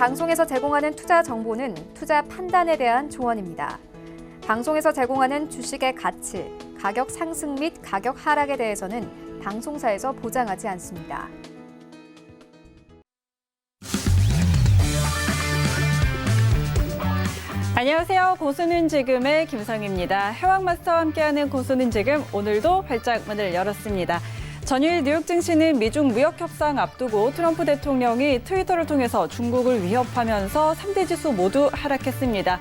방송에서 제공하는 투자 정보는 투자 판단에 대한 조언입니다. 방송에서 제공하는 주식의 가치, 가격 상승 및 가격 하락에 대해서는 방송사에서 보장하지 않습니다. 안녕하세요. 고수는 지금의 김성희입니다. 해왕마스터와 함께하는 고수는 지금 오늘도 활짝 문을 열었습니다. 전일 뉴욕 증시는 미중 무역 협상 앞두고 트럼프 대통령이 트위터를 통해서 중국을 위협하면서 3대 지수 모두 하락했습니다.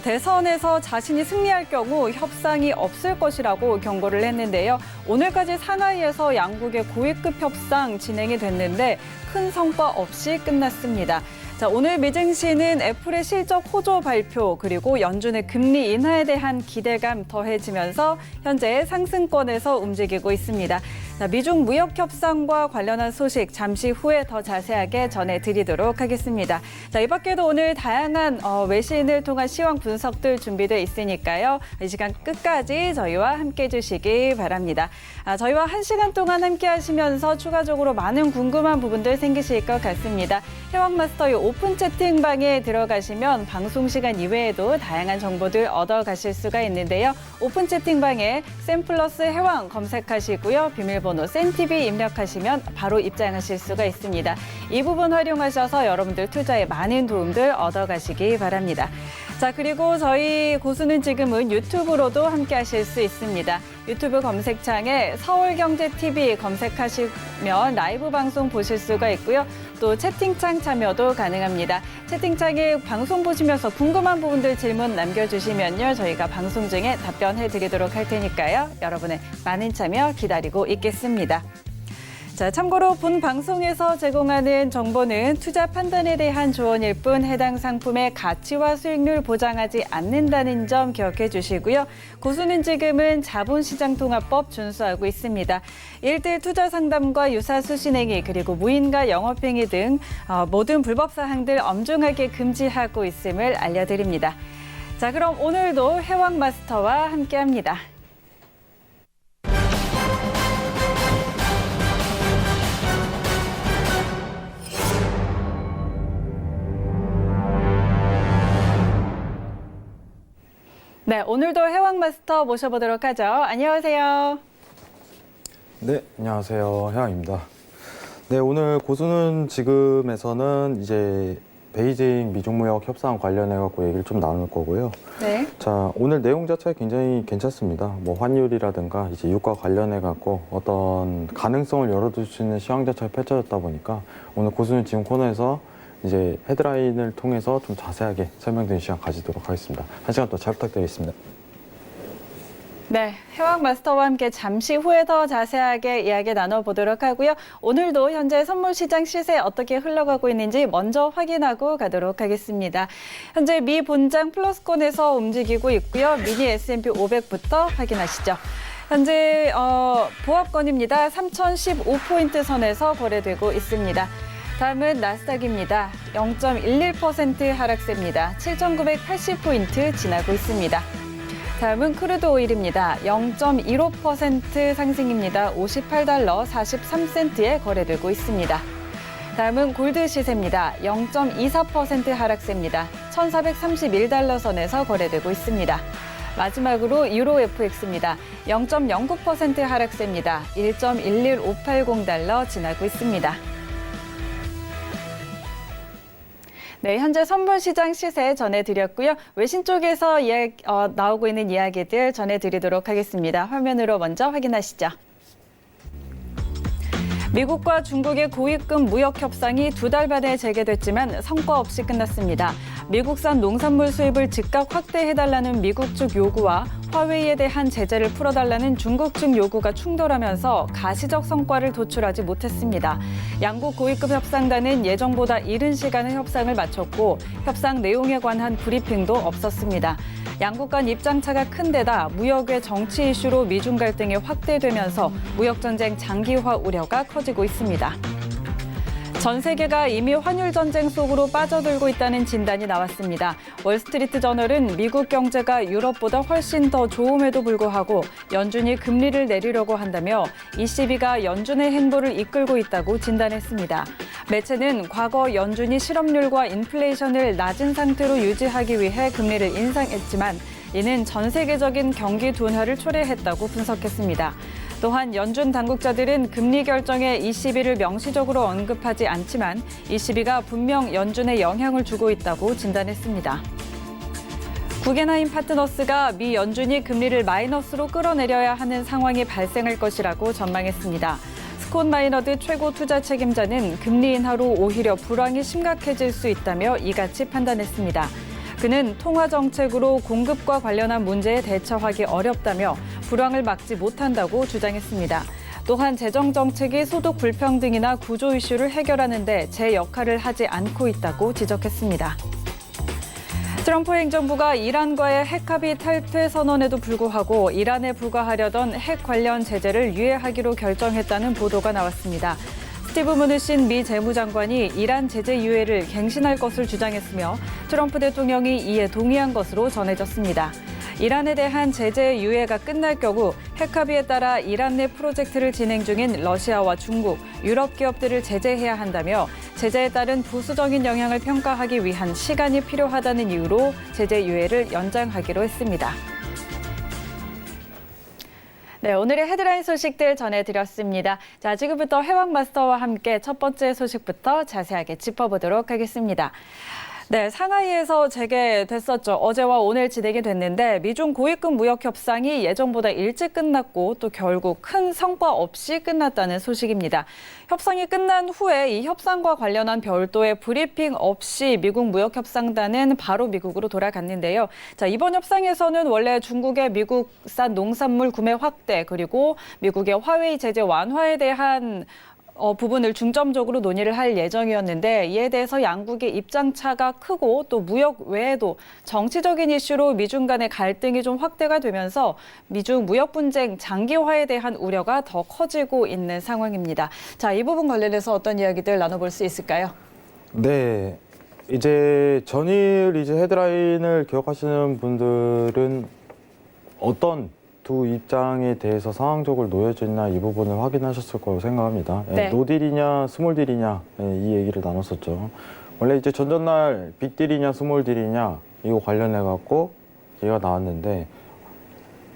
대선에서 자신이 승리할 경우 협상이 없을 것이라고 경고를 했는데요. 오늘까지 상하이에서 양국의 고위급 협상 진행이 됐는데 큰 성과 없이 끝났습니다. 자, 오늘 미증시는 애플의 실적 호조 발표 그리고 연준의 금리 인하에 대한 기대감 더해지면서 현재 상승권에서 움직이고 있습니다. 자, 미중 무역 협상과 관련한 소식 잠시 후에 더 자세하게 전해드리도록 하겠습니다. 자, 이 밖에도 오늘 다양한 외신을 통한 시황 분석들 준비돼 있으니까요. 이 시간 끝까지 저희와 함께해 주시기 바랍니다. 저희와 1시간 동안 함께 하시면서 추가적으로 많은 궁금한 부분들 생기실 것 같습니다. 해왕마스터의 오픈 채팅방에 들어가시면 방송 시간 이외에도 다양한 정보들 얻어가실 수가 있는데요. 오픈 채팅방에 샘플러스 해왕 검색하시고요. 비밀번호 샘TV 입력하시면 바로 입장하실 수가 있습니다. 이 부분 활용하셔서 여러분들 투자에 많은 도움들 얻어가시기 바랍니다. 자, 그리고 저희 고수는 지금은 유튜브로도 함께 하실 수 있습니다. 유튜브 검색창에 서울경제TV 검색하시면 라이브 방송 보실 수가 있고요. 또 채팅창 참여도 가능합니다. 채팅창에 방송 보시면서 궁금한 부분들 질문 남겨주시면요. 저희가 방송 중에 답변해 드리도록 할 테니까요. 여러분의 많은 참여 기다리고 있겠습니다. 자, 참고로 본 방송에서 제공하는 정보는 투자 판단에 대한 조언일 뿐 해당 상품의 가치와 수익률 보장하지 않는다는 점 기억해 주시고요. 고수는 지금은 자본시장통합법 준수하고 있습니다. 1대1 투자 상담과 유사 수신행위 그리고 무인가 영업행위 등 모든 불법 사항들 엄중하게 금지하고 있음을 알려드립니다. 자, 그럼 오늘도 해왕마스터와 함께합니다. 네, 오늘도 해왕마스터 모셔보도록 하죠. 안녕하세요. 네, 안녕하세요. 해왕입니다. 네, 오늘 고수는 지금에서는 이제 베이징 미중무역 협상 관련해갖고 얘기를 좀 나눌 거고요. 네. 자, 오늘 내용 자체가 굉장히 괜찮습니다. 뭐 환율이라든가 이제 유가 관련해갖고 어떤 가능성을 열어둘 수 있는 시황 자체가 펼쳐졌다 보니까 오늘 고수는 지금 코너에서 이제 헤드라인을 통해서 좀 자세하게 설명드리는 시간 가지도록 하겠습니다. 1시간 더 잘 부탁드리겠습니다. 네, 해왕마스터와 함께 잠시 후에 더 자세하게 이야기 나눠보도록 하고요. 오늘도 현재 선물시장 시세 어떻게 흘러가고 있는지 먼저 확인하고 가도록 하겠습니다. 현재 미 본장 플러스권에서 움직이고 있고요. 미니 S&P 500부터 확인하시죠. 현재 보합권입니다. 3015포인트 선에서 거래되고 있습니다. 다음은 나스닥입니다. 0.11% 하락세입니다. 7,980포인트 지나고 있습니다. 다음은 크루드 오일입니다. 0.15% 상승입니다. 58달러 43센트에 거래되고 있습니다. 다음은 골드 시세입니다. 0.24% 하락세입니다. 1,431달러 선에서 거래되고 있습니다. 마지막으로 유로 FX입니다. 0.09% 하락세입니다. 1.11580달러 지나고 있습니다. 네, 현재 선물시장 시세 전해드렸고요. 외신 쪽에서 나오고 있는 이야기들 전해드리도록 하겠습니다. 화면으로 먼저 확인하시죠. 미국과 중국의 고위급 무역 협상이 2달 만에 재개됐지만 성과 없이 끝났습니다. 미국산 농산물 수입을 즉각 확대해달라는 미국 측 요구와 화웨이에 대한 제재를 풀어달라는 중국 측 요구가 충돌하면서 가시적 성과를 도출하지 못했습니다. 양국 고위급 협상단은 예정보다 이른 시간에 협상을 마쳤고 협상 내용에 관한 브리핑도 없었습니다. 양국 간 입장차가 큰 데다 무역의 정치 이슈로 미중 갈등이 확대되면서 무역전쟁 장기화 우려가 커지고 있습니다. 전 세계가 이미 환율 전쟁 속으로 빠져들고 있다는 진단이 나왔습니다. 월스트리트 저널은 미국 경제가 유럽보다 훨씬 더 좋음에도 불구하고 연준이 금리를 내리려고 한다며 ECB가 연준의 행보를 이끌고 있다고 진단했습니다. 매체는 과거 연준이 실업률과 인플레이션을 낮은 상태로 유지하기 위해 금리를 인상했지만 이는 전 세계적인 경기 둔화를 초래했다고 분석했습니다. 또한 연준 당국자들은 금리 결정에 ECB를 명시적으로 언급하지 않지만 ECB가 분명 연준에 영향을 주고 있다고 진단했습니다. 구겐하임 파트너스가 미 연준이 금리를 마이너스로 끌어내려야 하는 상황이 발생할 것이라고 전망했습니다. 스콧 마이너드 최고 투자 책임자는 금리 인하로 오히려 불황이 심각해질 수 있다며 이같이 판단했습니다. 그는 통화 정책으로 공급과 관련한 문제에 대처하기 어렵다며 불황을 막지 못한다고 주장했습니다. 또한 재정 정책이 소득 불평등이나 구조 이슈를 해결하는 데 제 역할을 하지 않고 있다고 지적했습니다. 트럼프 행정부가 이란과의 핵합의 탈퇴 선언에도 불구하고 이란에 부과하려던 핵 관련 제재를 유예하기로 결정했다는 보도가 나왔습니다. 스티브 무누신 미 재무장관이 이란 제재 유예를 갱신할 것을 주장했으며 트럼프 대통령이 이에 동의한 것으로 전해졌습니다. 이란에 대한 제재 유예가 끝날 경우 핵합의에 따라 이란 내 프로젝트를 진행 중인 러시아와 중국, 유럽 기업들을 제재해야 한다며 제재에 따른 부수적인 영향을 평가하기 위한 시간이 필요하다는 이유로 제재 유예를 연장하기로 했습니다. 네, 오늘의 헤드라인 소식들 전해드렸습니다. 자, 지금부터 해왕 마스터와 함께 첫 번째 소식부터 자세하게 짚어보도록 하겠습니다. 네, 상하이에서 재개됐었죠. 어제와 오늘 진행이 됐는데 미중 고위급 무역 협상이 예정보다 일찍 끝났고 또 결국 큰 성과 없이 끝났다는 소식입니다. 협상이 끝난 후에 이 협상과 관련한 별도의 브리핑 없이 미국 무역협상단은 바로 미국으로 돌아갔는데요. 자, 이번 협상에서는 원래 중국의 미국산 농산물 구매 확대 그리고 미국의 화웨이 제재 완화에 대한 부분을 중점적으로 논의를 할 예정이었는데 이에 대해서 양국의 입장차가 크고 또 무역 외에도 정치적인 이슈로 미중 간의 갈등이 좀 확대가 되면서 미중 무역 분쟁 장기화에 대한 우려가 더 커지고 있는 상황입니다. 자, 이 부분 관련해서 어떤 이야기들 나눠볼 수 있을까요? 네, 이제 전일 헤드라인을 기억하시는 분들은 어떤 두 입장에 대해서 상황적으로 놓여져 있나 이 부분을 확인하셨을 거라고 생각합니다. 네. 노딜이냐 스몰딜이냐 이 얘기를 나눴었죠. 원래 이제 전전날 빅딜이냐 스몰딜이냐 이거 관련해 갖고 얘기가 나왔는데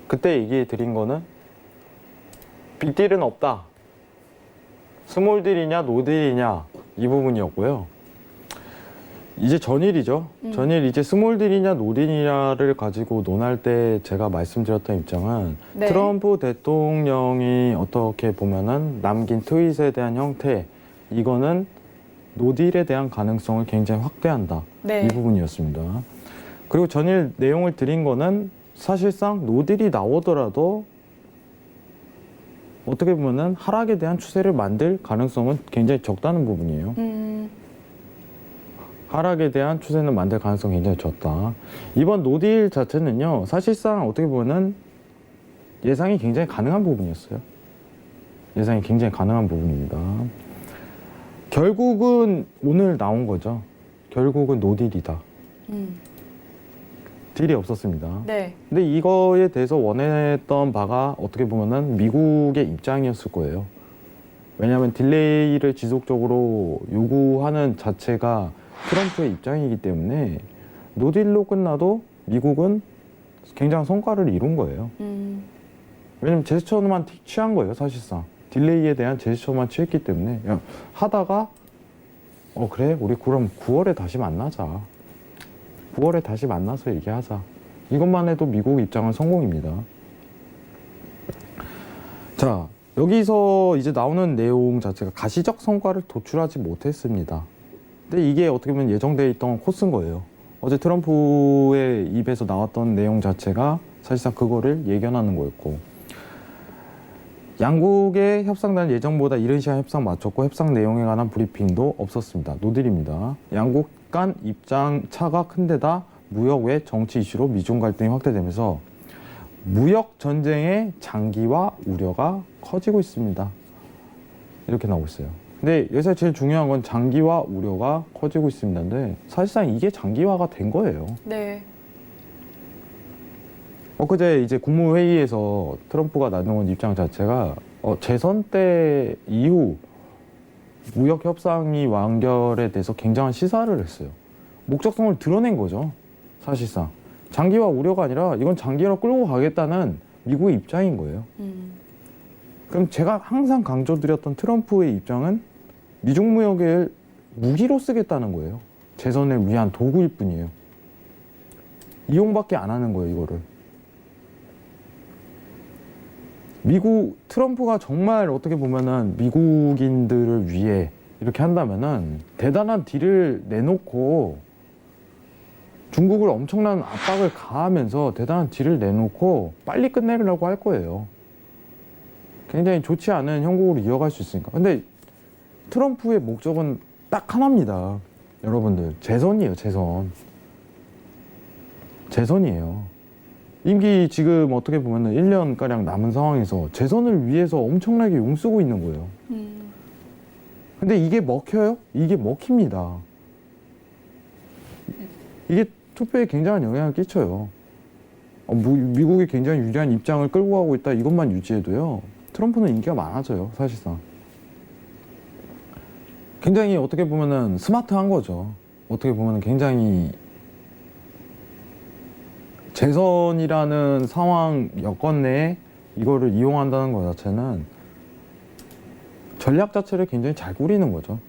그때 얘기해 드린 거는 빅딜은 없다. 스몰딜이냐 노딜이냐 이 부분이었고요. 이제 전일이죠. 전일 이제 스몰딜이냐 노딜이냐를 가지고 논할 때 제가 말씀드렸던 입장은 네. 트럼프 대통령이 어떻게 보면은 남긴 트윗에 대한 형태 이거는 노딜에 대한 가능성을 굉장히 확대한다. 네. 이 부분이었습니다. 그리고 전일 내용을 드린 거는 사실상 노딜이 나오더라도 어떻게 보면은 하락에 대한 추세를 만들 가능성은 굉장히 적다는 부분이에요. 하락에 대한 추세는 만들 가능성이 굉장히 적다. 이번 노딜 자체는요, 사실상 어떻게 보면은 예상이 굉장히 가능한 부분이었어요. 예상이 굉장히 가능한 부분입니다. 결국은 오늘 나온 거죠. 결국은 노딜이다. 딜이 없었습니다. 네. 근데 이거에 대해서 원했던 바가 어떻게 보면은 미국의 입장이었을 거예요. 왜냐하면 딜레이를 지속적으로 요구하는 자체가 트럼프의 입장이기 때문에 노딜로 끝나도 미국은 굉장한 성과를 이룬 거예요. 왜냐면 제스처만 취한 거예요, 사실상. 딜레이에 대한 제스처만 취했기 때문에 그냥 하다가 그래, 우리 그럼 9월에 다시 만나자. 9월에 다시 만나서 얘기하자. 이것만 해도 미국 입장은 성공입니다. 자, 여기서 이제 나오는 내용 자체가 가시적 성과를 도출하지 못했습니다. 근데 이게 어떻게 보면 예정되어 있던 코스인 거예요. 어제 트럼프의 입에서 나왔던 내용 자체가 사실상 그거를 예견하는 거였고 양국의 협상단은 예정보다 이른 시간 협상 마쳤고 협상 내용에 관한 브리핑도 없었습니다. 노딜입니다. 양국 간 입장 차가 큰 데다 무역 외 정치 이슈로 미중 갈등이 확대되면서 무역 전쟁의 장기화 우려가 커지고 있습니다. 이렇게 나오고 있어요. 근데 여기서 제일 중요한 건 장기화 우려가 커지고 있습니다인데 사실상 이게 장기화가 된 거예요. 네. 엊그제 이제 국무회의에서 트럼프가 나눈 입장 자체가 재선 때 이후 무역 협상이 완결에 대해서 굉장한 시사를 했어요. 목적성을 드러낸 거죠. 사실상 장기화 우려가 아니라 이건 장기화로 끌고 가겠다는 미국의 입장인 거예요. 그럼 제가 항상 강조드렸던 트럼프의 입장은 미중 무역을 무기로 쓰겠다는 거예요. 재선을 위한 도구일 뿐이에요. 이용밖에 안 하는 거예요, 이거를. 트럼프가 정말 어떻게 보면은 미국인들을 위해 이렇게 한다면은 대단한 딜을 내놓고 중국을 엄청난 압박을 가하면서 대단한 딜을 내놓고 빨리 끝내려고 할 거예요. 굉장히 좋지 않은 형국으로 이어갈 수 있으니까. 근데 트럼프의 목적은 딱 하나입니다. 여러분들, 재선이에요, 재선. 재선이에요. 임기 지금 어떻게 보면 1년가량 남은 상황에서 재선을 위해서 엄청나게 용쓰고 있는 거예요. 근데 이게 먹혀요? 이게 먹힙니다. 이게 투표에 굉장한 영향을 끼쳐요. 미국이 굉장히 유리한 입장을 끌고 가고 있다, 이것만 유지해도요, 트럼프는 인기가 많아져요, 사실상. 굉장히 어떻게 보면은 스마트한 거죠. 어떻게 보면은 굉장히 재선이라는 상황 여건 내에 이거를 이용한다는 것 자체는 전략 자체를 굉장히 잘 꾸리는 거죠.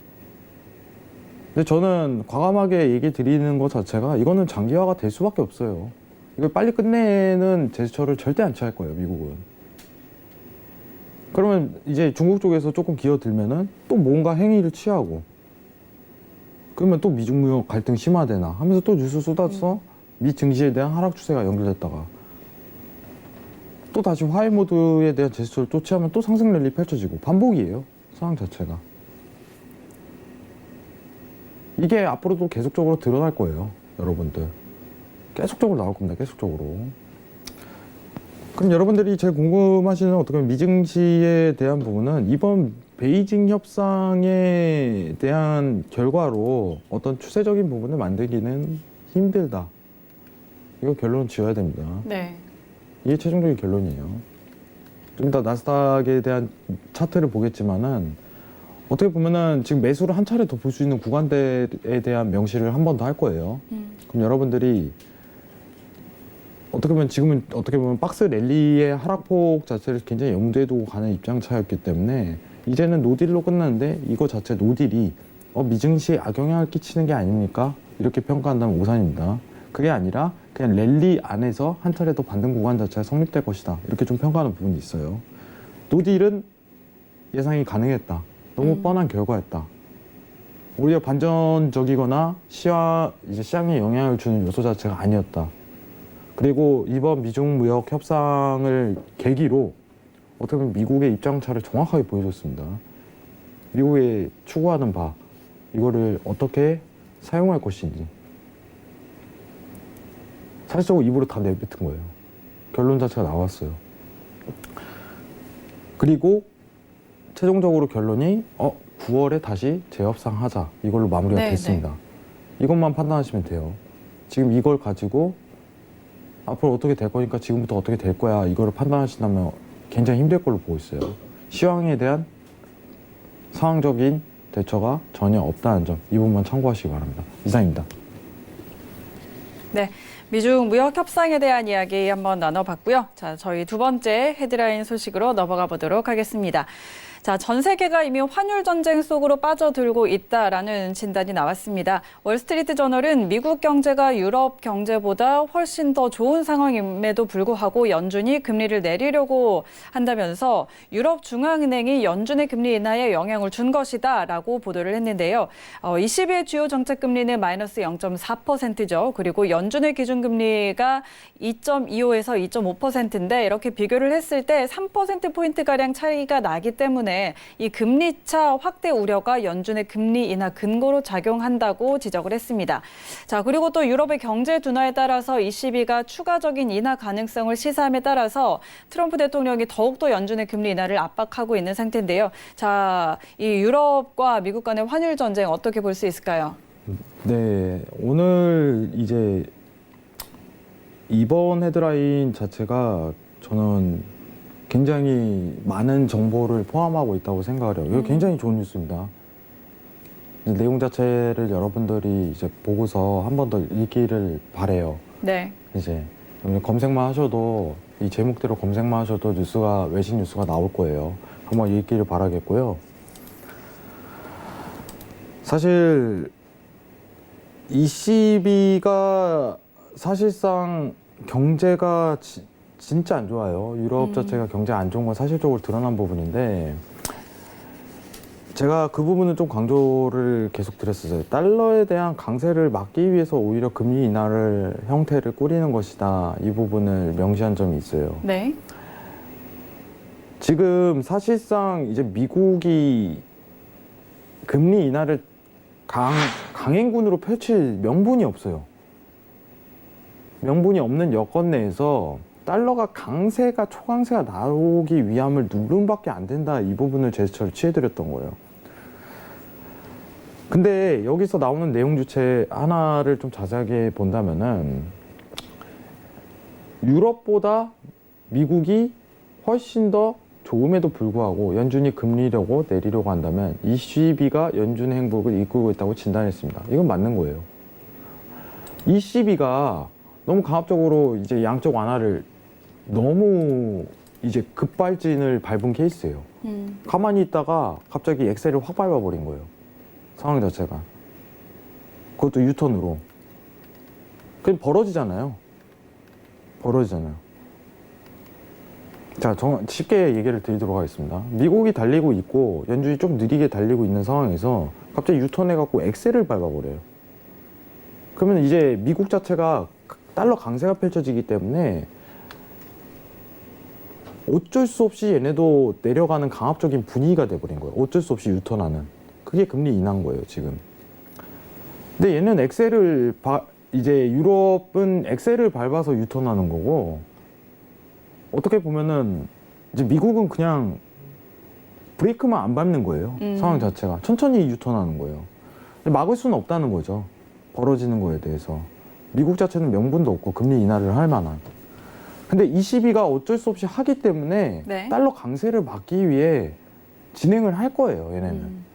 근데 저는 과감하게 얘기 드리는 것 자체가 이거는 장기화가 될 수밖에 없어요. 이걸 빨리 끝내는 제스처를 절대 안 취할 거예요, 미국은. 그러면 이제 중국 쪽에서 조금 기어들면은 또 뭔가 행위를 취하고, 그러면 또 미중 무역 갈등 심화되나 하면서 또 뉴스 쏟아서 미 증시에 대한 하락 추세가 연결됐다가 또 다시 화해 모드에 대한 제스처를 또 취하면 또 상승 랠리 펼쳐지고 반복이에요, 상황 자체가. 이게 앞으로도 계속적으로 드러날 거예요, 여러분들. 계속적으로 나올 겁니다, 계속적으로. 그럼 여러분들이 제일 궁금하시는 어떻게 보면 미증시에 대한 부분은 이번 베이징 협상에 대한 결과로 어떤 추세적인 부분을 만들기는 힘들다. 이거 결론 지어야 됩니다. 네. 이게 최종적인 결론이에요. 좀 이따 나스닥에 대한 차트를 보겠지만은 어떻게 보면은 지금 매수를 한 차례 더 볼 수 있는 구간대에 대한 명시를 한 번 더 할 거예요. 그럼 여러분들이 어떻게 보면 지금은 어떻게 보면 박스 랠리의 하락폭 자체를 굉장히 염두에 두고 가는 입장 차였기 때문에 이제는 노딜로 끝나는데 이거 자체 노딜이 미증시에 악영향을 끼치는 게 아닙니까? 이렇게 평가한다면 오산입니다. 그게 아니라 그냥 랠리 안에서 한 차례 더 반등 구간 자체가 성립될 것이다. 이렇게 좀 평가하는 부분이 있어요. 노딜은 예상이 가능했다. 너무 뻔한 결과였다. 오히려 반전적이거나 시장에 영향을 주는 요소 자체가 아니었다. 그리고 이번 미중 무역 협상을 계기로 어떻게 보면 미국의 입장차를 정확하게 보여줬습니다. 미국이 추구하는 바, 이거를 어떻게 사용할 것인지. 사실적으로 입으로 다 내뱉은 거예요. 결론 자체가 나왔어요. 그리고 최종적으로 결론이 9월에 다시 재협상하자, 이걸로 마무리가 됐습니다. 이것만 판단하시면 돼요. 지금 이걸 가지고 앞으로 어떻게 될 거니까 지금부터 어떻게 될 거야, 이거를 판단하신다면 굉장히 힘들 걸로 보고 있어요. 시황에 대한 상황적인 대처가 전혀 없다는 점, 이 부분만 참고하시기 바랍니다. 이상입니다. 네. 미중 무역 협상에 대한 이야기 한번 나눠봤고요. 자, 저희 두 번째 헤드라인 소식으로 넘어가 보도록 하겠습니다. 자, 전 세계가 이미 환율 전쟁 속으로 빠져들고 있다라는 진단이 나왔습니다. 월스트리트 저널은 미국 경제가 유럽 경제보다 훨씬 더 좋은 상황임에도 불구하고 연준이 금리를 내리려고 한다면서 유럽 중앙은행이 연준의 금리 인하에 영향을 준 것이다라고 보도를 했는데요. 20일 주요 정책 금리는 마이너스 0.4%죠. 그리고 연준의 기준금리가 2.25에서 2.5%인데 이렇게 비교를 했을 때 3%포인트가량 차이가 나기 때문에 이 금리차 확대 우려가 연준의 금리 인하 근거로 작용한다고 지적을 했습니다. 자, 그리고 또 유럽의 경제 둔화에 따라서 ECB가 추가적인 인하 가능성을 시사함에 따라서 트럼프 대통령이 더욱더 연준의 금리 인하를 압박하고 있는 상태인데요. 자, 이 유럽과 미국 간의 환율 전쟁 어떻게 볼 수 있을까요? 네, 오늘 이제 이번 헤드라인 자체가 저는 굉장히 많은 정보를 포함하고 있다고 생각을 해요. 이거 굉장히 좋은 뉴스입니다. 내용 자체를 여러분들이 이제 보고서 한 번 더 읽기를 바래요. 네. 이제 검색만 하셔도 이 제목대로 검색만 하셔도 뉴스가 외신 뉴스가 나올 거예요. 한번 읽기를 바라겠고요. 사실 이 시비가 사실상 경제가 진짜 안 좋아요. 유럽 자체가 경제 안 좋은 건 사실적으로 드러난 부분인데 제가 그 부분은 좀 강조를 계속 드렸었어요. 달러에 대한 강세를 막기 위해서 오히려 금리 인하를 형태를 꾸리는 것이다. 이 부분을 명시한 점이 있어요. 네. 지금 사실상 이제 미국이 금리 인하를 강행군으로 펼칠 명분이 없어요. 명분이 없는 여건 내에서 달러가 초강세가 나오기 위함을 누름밖에 안 된다. 이 부분을 제스처를 취해드렸던 거예요. 근데 여기서 나오는 내용 주체 하나를 좀 자세하게 본다면은 유럽보다 미국이 훨씬 더 좋음에도 불구하고 연준이 금리려고 내리려고 한다면 이 시비가 연준의 행복을 이끌고 있다고 진단했습니다. 이건 맞는 거예요. 이 시비가 너무 강압적으로 이제 양적 완화를 너무 이제 급발진을 밟은 케이스예요. 가만히 있다가 갑자기 엑셀을 확 밟아버린 거예요. 상황 자체가. 그것도 유턴으로. 그럼 벌어지잖아요. 자, 쉽게 얘기를 드리도록 하겠습니다. 미국이 달리고 있고 연준이 좀 느리게 달리고 있는 상황에서 갑자기 유턴해갖고 엑셀을 밟아버려요. 그러면 이제 미국 자체가 달러 강세가 펼쳐지기 때문에 어쩔 수 없이 얘네도 내려가는 강압적인 분위기가 돼버린 거예요. 어쩔 수 없이 유턴하는. 그게 금리 인하인 거예요, 지금. 근데 얘는 이제 유럽은 엑셀을 밟아서 유턴하는 거고, 어떻게 보면은 이제 미국은 그냥 브레이크만 안 밟는 거예요. 상황 자체가. 천천히 유턴하는 거예요. 근데 막을 수는 없다는 거죠. 벌어지는 거에 대해서. 미국 자체는 명분도 없고 금리 인하를 할 만한. 근데 이 시비가 어쩔 수 없이 하기 때문에 네. 달러 강세를 막기 위해 진행을 할 거예요, 얘네는.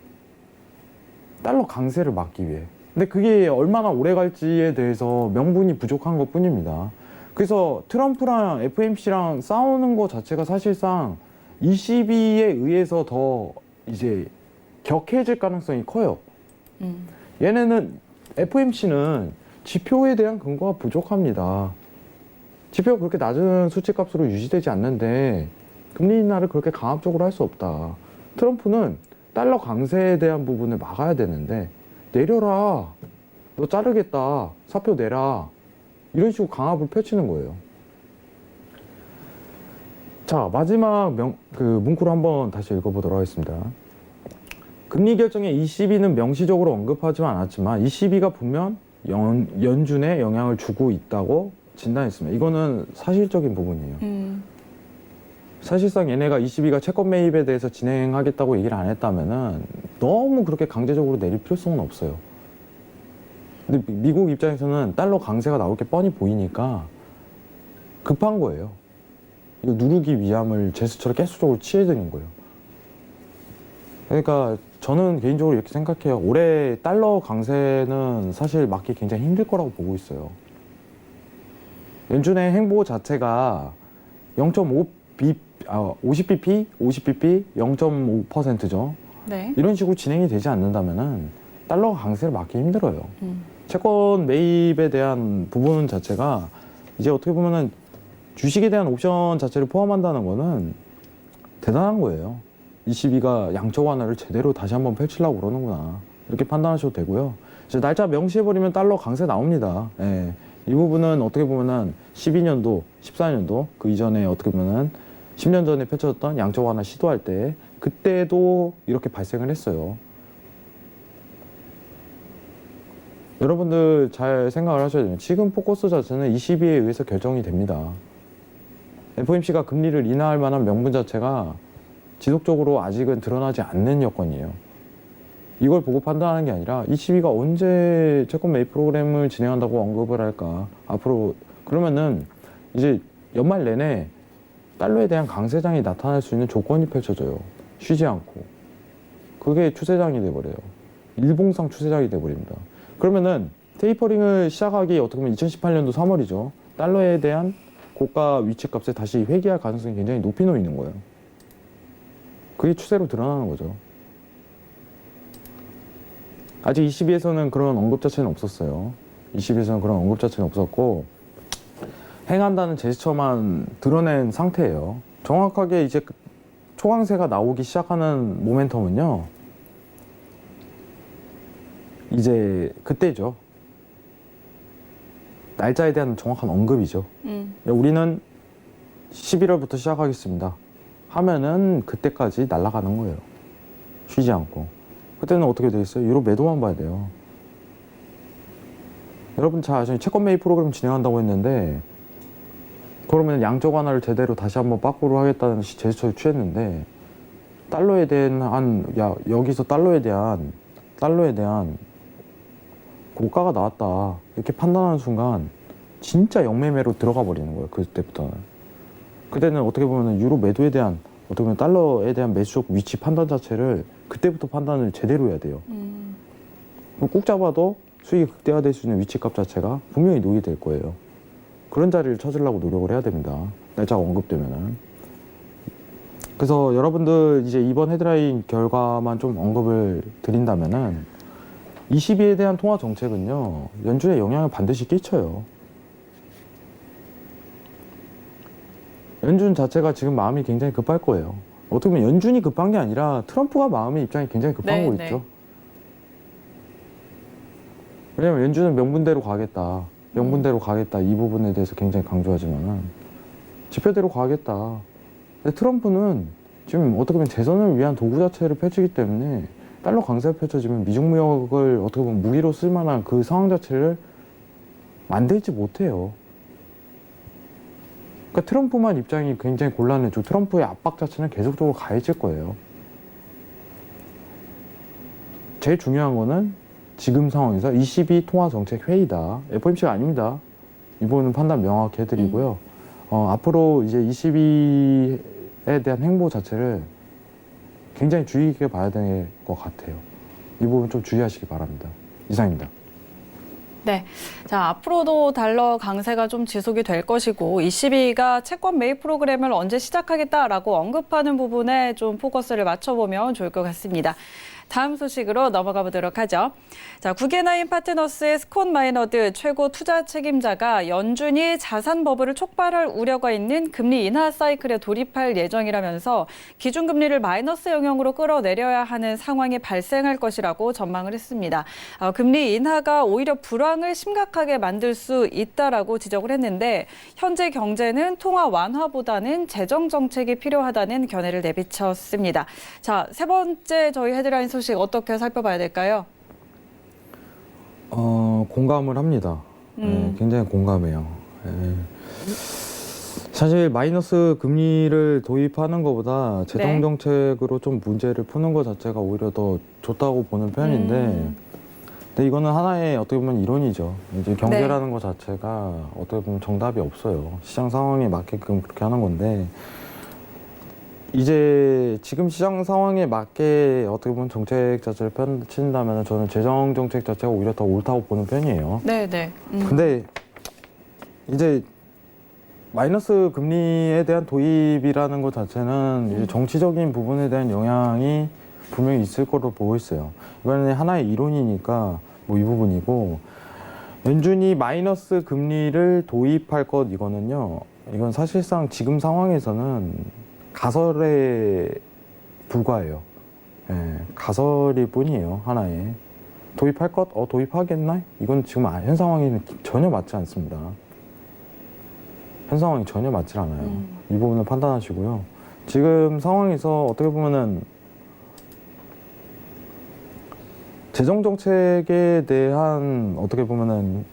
달러 강세를 막기 위해. 근데 그게 얼마나 오래 갈지에 대해서 명분이 부족한 것 뿐입니다. 그래서 트럼프랑 FOMC랑 싸우는 것 자체가 사실상 이 시비에 의해서 더 이제 격해질 가능성이 커요. 얘네는, FOMC는 지표에 대한 근거가 부족합니다. 지표가 그렇게 낮은 수치값으로 유지되지 않는데 금리 인하를 그렇게 강압적으로 할 수 없다. 트럼프는 달러 강세에 대한 부분을 막아야 되는데 내려라. 너 자르겠다. 사표 내라. 이런 식으로 강압을 펼치는 거예요. 자, 마지막 문구를 한번 다시 읽어보도록 하겠습니다. 금리 결정에 ECB는 명시적으로 언급하지는 않았지만 ECB가 분명 연준에 영향을 주고 있다고 진단했습니다. 이거는 사실적인 부분이에요. 사실상 얘네가 ECB가 채권 매입에 대해서 진행하겠다고 얘기를 안 했다면은 너무 그렇게 강제적으로 내릴 필요성은 없어요. 근데 미국 입장에서는 달러 강세가 나올 게 뻔히 보이니까 급한 거예요. 이거 누르기 위함을 제스처를 계속적으로 취해드린 거예요. 그러니까 저는 개인적으로 이렇게 생각해요. 올해 달러 강세는 사실 막기 굉장히 힘들 거라고 보고 있어요. 연준의 행보 자체가 50bp, 0.5%죠. 네. 이런 식으로 진행이 되지 않는다면은 달러 강세를 막기 힘들어요. 채권 매입에 대한 부분 자체가 이제 어떻게 보면은 주식에 대한 옵션 자체를 포함한다는 거는 대단한 거예요. ECB가 양적 완화를 제대로 다시 한번 펼치려고 그러는구나. 이렇게 판단하셔도 되고요. 이제 날짜 명시해버리면 달러 강세 나옵니다. 예. 이 부분은 어떻게 보면은 12년도, 14년도 그 이전에 어떻게 보면은 10년 전에 펼쳐졌던 양적 완화 시도할 때 그때도 이렇게 발생을 했어요. 여러분들 잘 생각을 하셔야 돼요. 지금 포커스 자체는 ECB에 의해서 결정이 됩니다. FOMC가 금리를 인하할 만한 명분 자체가 지속적으로 아직은 드러나지 않는 여건이에요. 이걸 보고 판단하는 게 아니라 ECB가 언제 채권 매입 프로그램을 진행한다고 언급을 할까? 앞으로 그러면은 이제 연말 내내 달러에 대한 강세장이 나타날 수 있는 조건이 펼쳐져요. 쉬지 않고. 그게 추세장이 돼버려요. 일봉상 추세작이 돼버립니다. 그러면은 테이퍼링을 시작하기 어떻게 보면 2018년도 3월이죠. 달러에 대한 고가 위치값에 다시 회귀할 가능성이 굉장히 높이 놓이는 거예요. 그게 추세로 드러나는 거죠. 아직 22에서는 그런 언급 자체는 없었어요. 22에서는 그런 언급 자체는 없었고 행한다는 제스처만 드러낸 상태예요. 정확하게 이제 초강세가 나오기 시작하는 모멘텀은요. 이제 그때죠. 날짜에 대한 정확한 언급이죠. 우리는 11월부터 시작하겠습니다. 하면은 그때까지 날아가는 거예요. 쉬지 않고. 그때는 어떻게 되겠어요? 유로 매도만 봐야 돼요. 여러분 잘 아시죠? 채권 매입 프로그램 진행한다고 했는데 그러면 양적 완화를 제대로 다시 한번 빠꾸로 하겠다는 제스처를 취했는데 달러에 대한 여기서 달러에 대한 고가가 나왔다 이렇게 판단하는 순간 진짜 영매매로 들어가 버리는 거예요. 그때부터는. 그때는 어떻게 보면 유로 매도에 대한 어떻게 보면 달러에 대한 매수적 위치 판단 자체를 그때부터 판단을 제대로 해야 돼요. 꾹 잡아도 수익이 극대화될 수 있는 위치값 자체가 분명히 놓이게 될 거예요. 그런 자리를 찾으려고 노력을 해야 됩니다. 날짜가 언급되면은. 그래서 여러분들 이제 이번 헤드라인 결과만 좀 언급을 드린다면은 22에 대한 통화 정책은요, 연준의 영향을 반드시 끼쳐요. 연준 자체가 지금 마음이 굉장히 급할 거예요. 어떻게 보면 연준이 급한 게 아니라 트럼프가 마음의 입장이 굉장히 급한 거 있죠. 왜냐면 연준은 명분대로 가겠다. 이 부분에 대해서 굉장히 강조하지만 지표대로 가겠다. 근데 트럼프는 지금 어떻게 보면 재선을 위한 도구 자체를 펼치기 때문에 달러 강세가 펼쳐지면 미중 무역을 어떻게 보면 무기로 쓸 만한 그 상황 자체를 만들지 못해요. 그러니까 트럼프만 입장이 굉장히 곤란해지고 트럼프의 압박 자체는 계속적으로 가해질 거예요. 제일 중요한 거는 지금 상황에서 22 통화정책 회의다. FOMC가 아닙니다. 이 부분은 판단 명확히 해드리고요. 앞으로 이제 22에 대한 행보 자체를 굉장히 주의 깊게 봐야 될 것 같아요. 이 부분 좀 주의하시기 바랍니다. 이상입니다. 네. 자, 앞으로도 달러 강세가 좀 지속이 될 것이고, ECB가 채권 매입 프로그램을 언제 시작하겠다라고 언급하는 부분에 좀 포커스를 맞춰보면 좋을 것 같습니다. 다음 소식으로 넘어가 보도록 하죠. 자, 구겐하임 파트너스의 스콧 마이너드 최고 투자 책임자가 연준이 자산 버블을 촉발할 우려가 있는 금리 인하 사이클에 돌입할 예정이라면서 기준금리를 마이너스 영역으로 끌어내려야 하는 상황이 발생할 것이라고 전망을 했습니다. 금리 인하가 오히려 불황을 심각하게 만들 수 있다라고 지적을 했는데 현재 경제는 통화 완화보다는 재정 정책이 필요하다는 견해를 내비쳤습니다. 자, 세 번째 저희 헤드라인 소식 어떻게 살펴봐야 될까요? 공감을 합니다. 네, 굉장히 공감해요. 네. 사실 마이너스 금리를 도입하는 것보다 재정 정책으로 좀 문제를 푸는 것 자체가 오히려 더 좋다고 보는 편인데, 근데 이거는 하나의 어떻게 보면 이론이죠. 이제 경제라는 것 자체가 어떻게 보면 정답이 없어요. 시장 상황에 맞게끔 그렇게 하는 건데. 이제 지금 시장 상황에 맞게 어떻게 보면 정책 자체를 펼친다면 저는 재정 정책 자체가 오히려 더 옳다고 보는 편이에요. 네네. 근데 이제 마이너스 금리에 대한 도입이라는 것 자체는 이제 정치적인 부분에 대한 영향이 분명히 있을 거로 보고 있어요. 이거는 하나의 이론이니까 뭐 이 부분이고, 연준이 마이너스 금리를 도입할 것 이거는요. 이건 사실상 지금 상황에서는 가설에 불과해요. 예, 가설일 뿐이에요. 하나의. 도입할 것? 도입하겠나? 이건 지금 현 상황에는 전혀 맞지 않습니다. 현 상황이 전혀 맞지 않아요. 이 부분을 판단하시고요. 지금 상황에서 어떻게 보면은 재정 정책에 대한 어떻게 보면은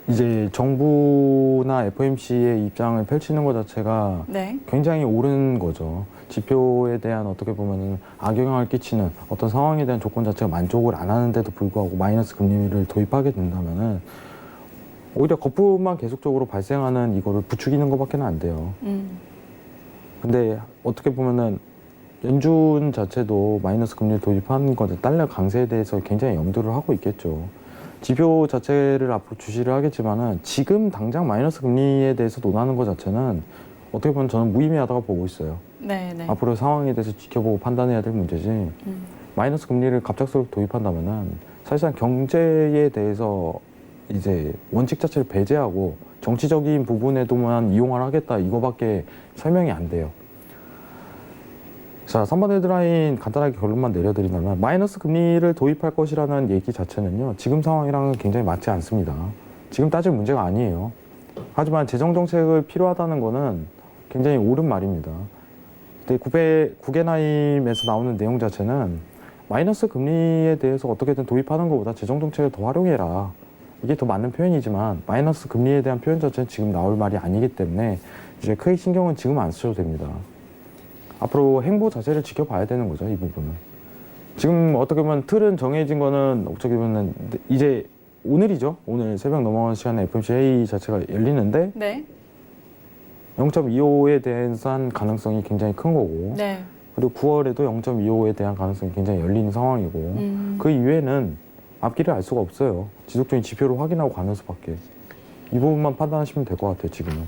이제 정부나 FOMC의 입장을 펼치는 것 자체가 굉장히 옳은 거죠. 지표에 대한 어떻게 보면은 악영향을 끼치는 어떤 상황에 대한 조건 자체가 만족을 안 하는데도 불구하고 마이너스 금리를 도입하게 된다면은 오히려 거품만 계속적으로 발생하는 이거를 부추기는 것밖에는 안 돼요. 근데 어떻게 보면은 연준 자체도 마이너스 금리를 도입하는 것에 달러 강세에 대해서 굉장히 염두를 하고 있겠죠. 지표 자체를 앞으로 주시를 하겠지만은 지금 당장 마이너스 금리에 대해서 논하는 것 자체는 어떻게 보면 저는 무의미하다고 보고 있어요. 네, 네. 앞으로 상황에 대해서 지켜보고 판단해야 될 문제지. 마이너스 금리를 갑작스럽게 도입한다면은 사실상 경제에 대해서 이제 원칙 자체를 배제하고 정치적인 부분에도만 이용을 하겠다 이거밖에 설명이 안 돼요. 자, 3번 헤드라인 간단하게 결론만 내려드린다면 마이너스 금리를 도입할 것이라는 얘기 자체는요. 지금 상황이랑은 굉장히 맞지 않습니다. 지금 따질 문제가 아니에요. 하지만 재정정책을 필요하다는 거는 굉장히 옳은 말입니다. 근데 구겐하임에서 나오는 내용 자체는 마이너스 금리에 대해서 어떻게든 도입하는 것보다 재정정책을 더 활용해라. 이게 더 맞는 표현이지만 마이너스 금리에 대한 표현 자체는 지금 나올 말이 아니기 때문에 이제 크게 신경은 지금 안 쓰셔도 됩니다. 앞으로 행보 자체를 지켜봐야 되는 거죠, 이 부분은. 지금 어떻게 보면 틀은 정해진 거는 어떻게 보면 이제 오늘이죠. 오늘 새벽 넘어가는 시간에 FOMC 회의 자체가 열리는데 네. 0.25에 대한 가능성이 굉장히 큰 거고 네. 그리고 9월에도 0.25에 대한 가능성이 굉장히 열리는 상황이고 그 이외에는 앞길을 알 수가 없어요. 지속적인 지표를 확인하고 가는 수밖에. 이 부분만 판단하시면 될 것 같아요, 지금은.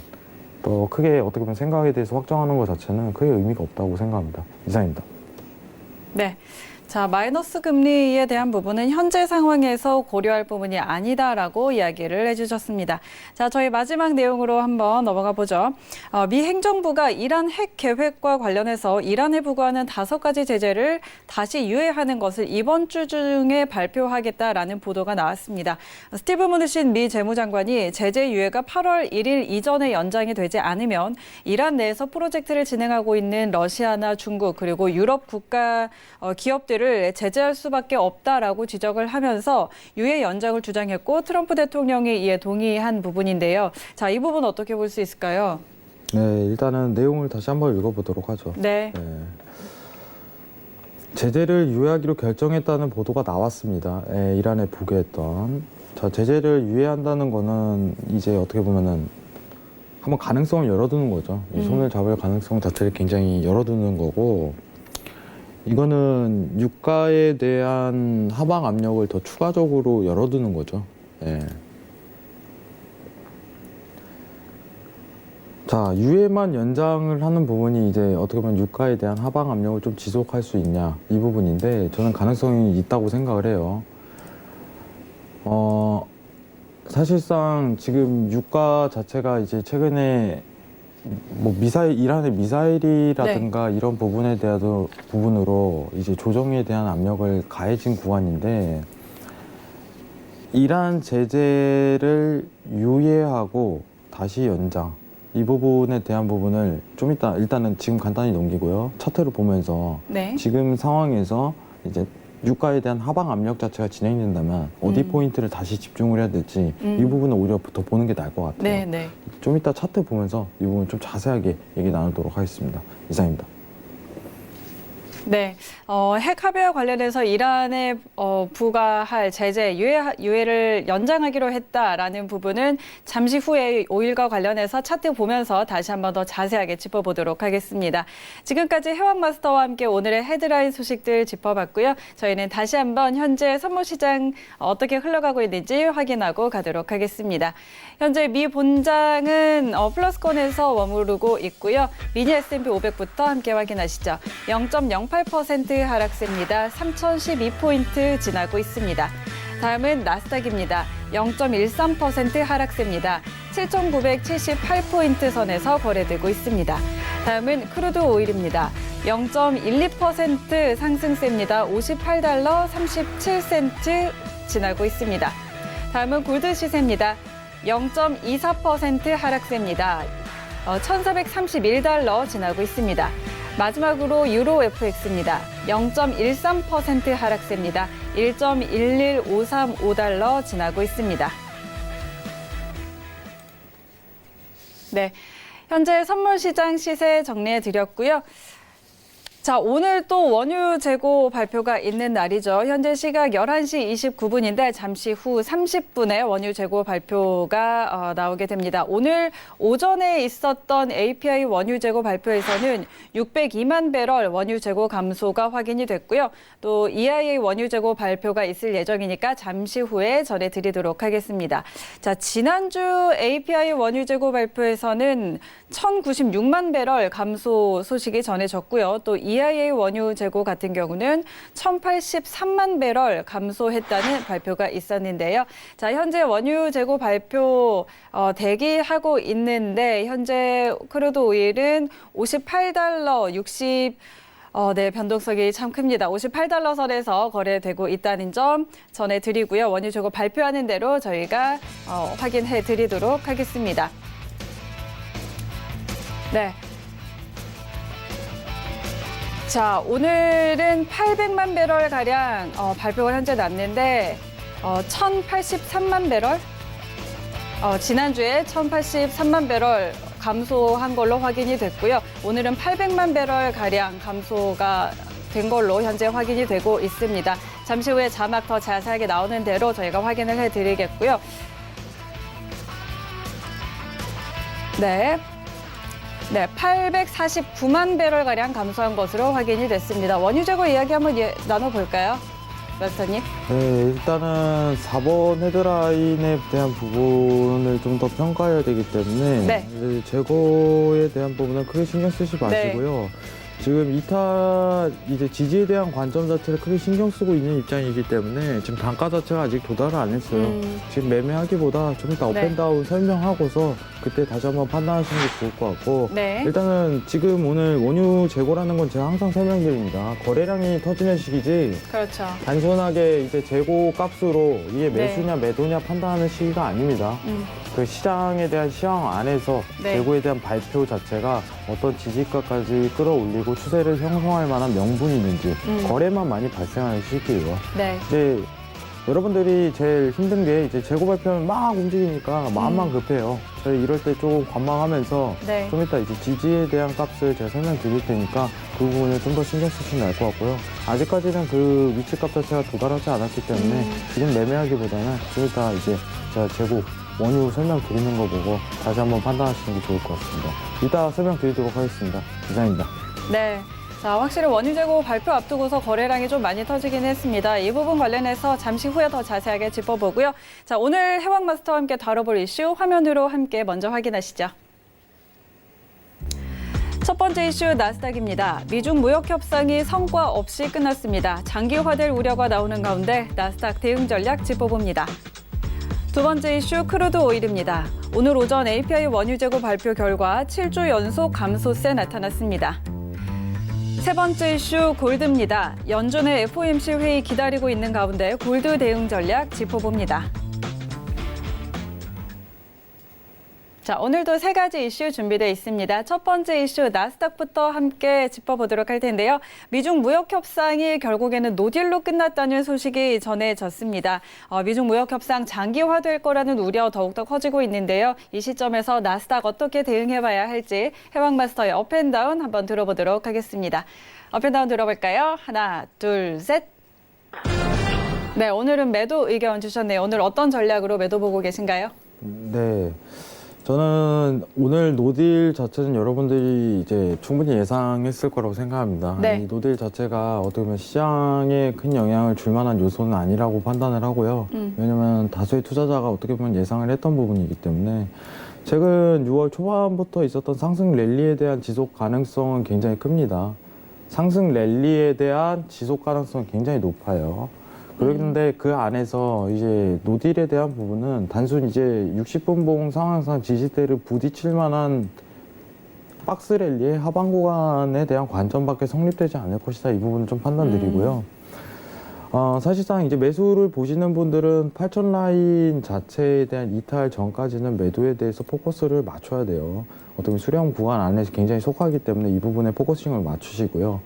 더 크게 어떻게 보면 생각에 대해서 확정하는 것 자체는 크게 의미가 없다고 생각합니다. 이상입니다. 네. 자, 마이너스 금리에 대한 부분은 현재 상황에서 고려할 부분이 아니다라고 이야기를 해주셨습니다. 자, 저희 마지막 내용으로 한번 넘어가 보죠. 미 행정부가 이란 핵 계획과 관련해서 이란에 부과하는 5가지 제재를 다시 유예하는 것을 이번 주 중에 발표하겠다라는 보도가 나왔습니다. 스티브 무누신 미 재무장관이 제재 유예가 8월 1일 이전에 연장이 되지 않으면 이란 내에서 프로젝트를 진행하고 있는 러시아나 중국 그리고 유럽 국가 기업들을 제재할 수밖에 없다라고 지적을 하면서 유예 연장을 주장했고 트럼프 대통령이 이에 동의한 부분인데요. 자, 이 부분 어떻게 볼 수 있을까요? 네, 일단은 내용을 다시 한번 읽어보도록 하죠. 네. 제재를 유예하기로 결정했다는 보도가 나왔습니다. 이란에 부과했던. 자, 제재를 유예한다는 거는 이제 어떻게 보면은 한번 가능성을 열어두는 거죠. 이 손을 잡을 가능성 자체를 굉장히 열어두는 거고 이거는 유가에 대한 하방 압력을 더 추가적으로 열어두는 거죠. 예. 자, 유예만 연장을 하는 부분이 이제 어떻게 보면 유가에 대한 하방 압력을 좀 지속할 수 있냐 이 부분인데 저는 가능성이 있다고 생각을 해요. 사실상 지금 유가 자체가 이제 최근에 뭐 이란의 미사일이라든가 네. 이런 부분에 대한 부분으로 이제 조정에 대한 압력을 가해진 구간인데 이란 제재를 유예하고 다시 연장 이 부분에 대한 부분을 좀 이따 일단은 지금 간단히 넘기고요. 차트를 보면서 네. 지금 상황에서 이제 유가에 대한 하방 압력 자체가 진행된다면 어디 포인트를 다시 집중을 해야 될지 이 부분은 오히려 더 보는 게 나을 것 같아요. 네, 네. 좀 이따 차트 보면서 이 부분 좀 자세하게 얘기 나누도록 하겠습니다. 이상입니다. 네, 핵 합의와 관련해서 이란에 부과할 제재 유예를 연장하기로 했다라는 부분은 잠시 후에 5일과 관련해서 차트 보면서 다시 한번 더 자세하게 짚어보도록 하겠습니다. 지금까지 해왕마스터와 함께 오늘의 헤드라인 소식들 짚어봤고요. 저희는 다시 한번 현재 선물시장 어떻게 흘러가고 있는지 확인하고 가도록 하겠습니다. 현재 미 본장은 플러스권에서 머무르고 있고요. 미니 S&P 500부터 함께 확인하시죠. 0.08% 하락세입니다. 3012포인트 지나고 있습니다. 다음은 나스닥입니다. 0.13% 하락세입니다. 7,978포인트 선에서 거래되고 있습니다. 다음은 크루드 오일입니다. 0.12% 상승세입니다. 58달러 37센트 지나고 있습니다. 다음은 골드 시세입니다. 0.24% 하락세입니다. 1,431달러 지나고 있습니다. 마지막으로 유로 FX입니다. 0.13% 하락세입니다. 1.11535달러 지나고 있습니다. 네, 현재 선물 시장 시세 정리해 드렸고요. 자, 오늘 또 원유 재고 발표가 있는 날이죠. 현재 시각 11시 29분인데 잠시 후 30분에 원유 재고 발표가 나오게 됩니다. 오늘 오전에 있었던 API 원유 재고 발표에서는 602만 배럴 원유 재고 감소가 확인이 됐고요. 또 EIA 원유 재고 발표가 있을 예정이니까 잠시 후에 전해드리도록 하겠습니다. 자, 지난주 API 원유 재고 발표에서는 1,096만 배럴 감소 소식이 전해졌고요. 또 EIA 원유 재고 같은 경우는 1,083만 배럴 감소했다는 발표가 있었는데요. 자, 현재 원유 재고 발표 대기하고 있는데 현재 크루드 오일은 58달러 60 네, 변동성이 참 큽니다. 58달러 선에서 거래되고 있다는 점 전해드리고요. 원유 재고 발표하는 대로 저희가 확인해 드리도록 하겠습니다. 네. 자, 오늘은 800만 배럴 가량 발표가 현재 났는데 1,083만 배럴? 지난주에 1,083만 배럴 감소한 걸로 확인이 됐고요. 오늘은 800만 배럴 가량 감소가 된 걸로 현재 확인이 되고 있습니다. 잠시 후에 자막 더 자세하게 나오는 대로 저희가 확인을 해드리겠고요. 네. 네, 849만 배럴가량 감소한 것으로 확인이 됐습니다. 원유 재고 이야기 한번 나눠볼까요? 마스터님? 네, 일단은 4번 헤드라인에 대한 부분을 좀 더 평가해야 되기 때문에 네. 이제 재고에 대한 부분은 크게 신경 쓰지 마시고요. 지금 이탈 이제 지지에 대한 관점 자체를 크게 신경 쓰고 있는 입장이기 때문에 지금 단가 자체가 아직 도달을 안 했어요. 지금 매매하기보다 좀 이따 네. 업앤다운 설명하고서 그때 다시 한번 판단하시는 게 좋을 것 같고 네. 일단은 지금 오늘 원유 재고라는 건 제가 항상 설명드립니다. 거래량이 터지는 시기지 그렇죠. 단순하게 이제 재고 값으로 이게 네. 매수냐 매도냐 판단하는 시기가 아닙니다. 그 시장에 대한 시황 안에서 네. 재고에 대한 발표 자체가 어떤 지지가까지 끌어올리고 추세를 형성할 만한 명분이 있는지 거래만 많이 발생하는 시기예요. 네. 이제 여러분들이 제일 힘든 게 이제 재고 발표는 막 움직이니까 마음만 급해요. 저희 이럴 때 조금 관망하면서 네. 좀 이따 이제 지지에 대한 값을 제가 설명드릴 테니까 그 부분을 좀 더 신경 쓰시면 알 것 같고요. 아직까지는 그 위치값 자체가 도달하지 않았기 때문에 지금 매매하기보다는 좀 이따 이제 제가 재고 원유 설명드리는 거 보고 다시 한번 판단하시는 게 좋을 것 같습니다. 이따 설명드리도록 하겠습니다. 이상입니다. 네. 자, 확실히 원유 재고 발표 앞두고서 거래량이 좀 많이 터지긴 했습니다. 이 부분 관련해서 잠시 후에 더 자세하게 짚어보고요. 자, 오늘 해왕마스터와 함께 다뤄볼 이슈 화면으로 함께 먼저 확인하시죠. 첫 번째 이슈 나스닥입니다. 미중 무역 협상이 성과 없이 끝났습니다. 장기화될 우려가 나오는 가운데 나스닥 대응 전략 짚어봅니다. 두 번째 이슈 크루드 오일입니다. 오늘 오전 API 원유 재고 발표 결과 7주 연속 감소세 나타났습니다. 세 번째 이슈 골드입니다. 연준의 FOMC 회의 기다리고 있는 가운데 골드 대응 전략 짚어봅니다. 자, 오늘도 세 가지 이슈 준비되어 있습니다. 첫 번째 이슈 나스닥부터 함께 짚어보도록 할 텐데요. 미중 무역 협상이 결국에는 노딜로 끝났다는 소식이 전해졌습니다. 미중 무역 협상 장기화될 거라는 우려 더욱더 커지고 있는데요. 이 시점에서 나스닥 어떻게 대응해봐야 할지 해왕마스터의 업앤다운 한번 들어보도록 하겠습니다. 업앤다운 들어볼까요? 하나, 둘, 셋. 네, 오늘은 매도 의견 주셨네요. 오늘 어떤 전략으로 매도 보고 계신가요? 네. 저는 오늘 노딜 자체는 여러분들이 이제 충분히 예상했을 거라고 생각합니다. 네. 이 노딜 자체가 어떻게 보면 시장에 큰 영향을 줄 만한 요소는 아니라고 판단을 하고요. 왜냐하면 다수의 투자자가 어떻게 보면 예상을 했던 부분이기 때문에 최근 6월 초반부터 있었던 상승 랠리에 대한 지속 가능성은 굉장히 큽니다. 상승 랠리에 대한 지속 가능성은 굉장히 높아요. 그런데 그 안에서 이제 노딜에 대한 부분은 단순 이제 60분봉 상황상 지지대를 부딪힐 만한 박스 랠리의 하방 구간에 대한 관점밖에 성립되지 않을 것이다. 이 부분은 좀 판단드리고요. 사실상 이제 매수를 보시는 분들은 8천 라인 자체에 대한 이탈 전까지는 매도에 대해서 포커스를 맞춰야 돼요. 어떻게 보면 수렴 구간 안에서 굉장히 속하기 때문에 이 부분에 포커싱을 맞추시고요.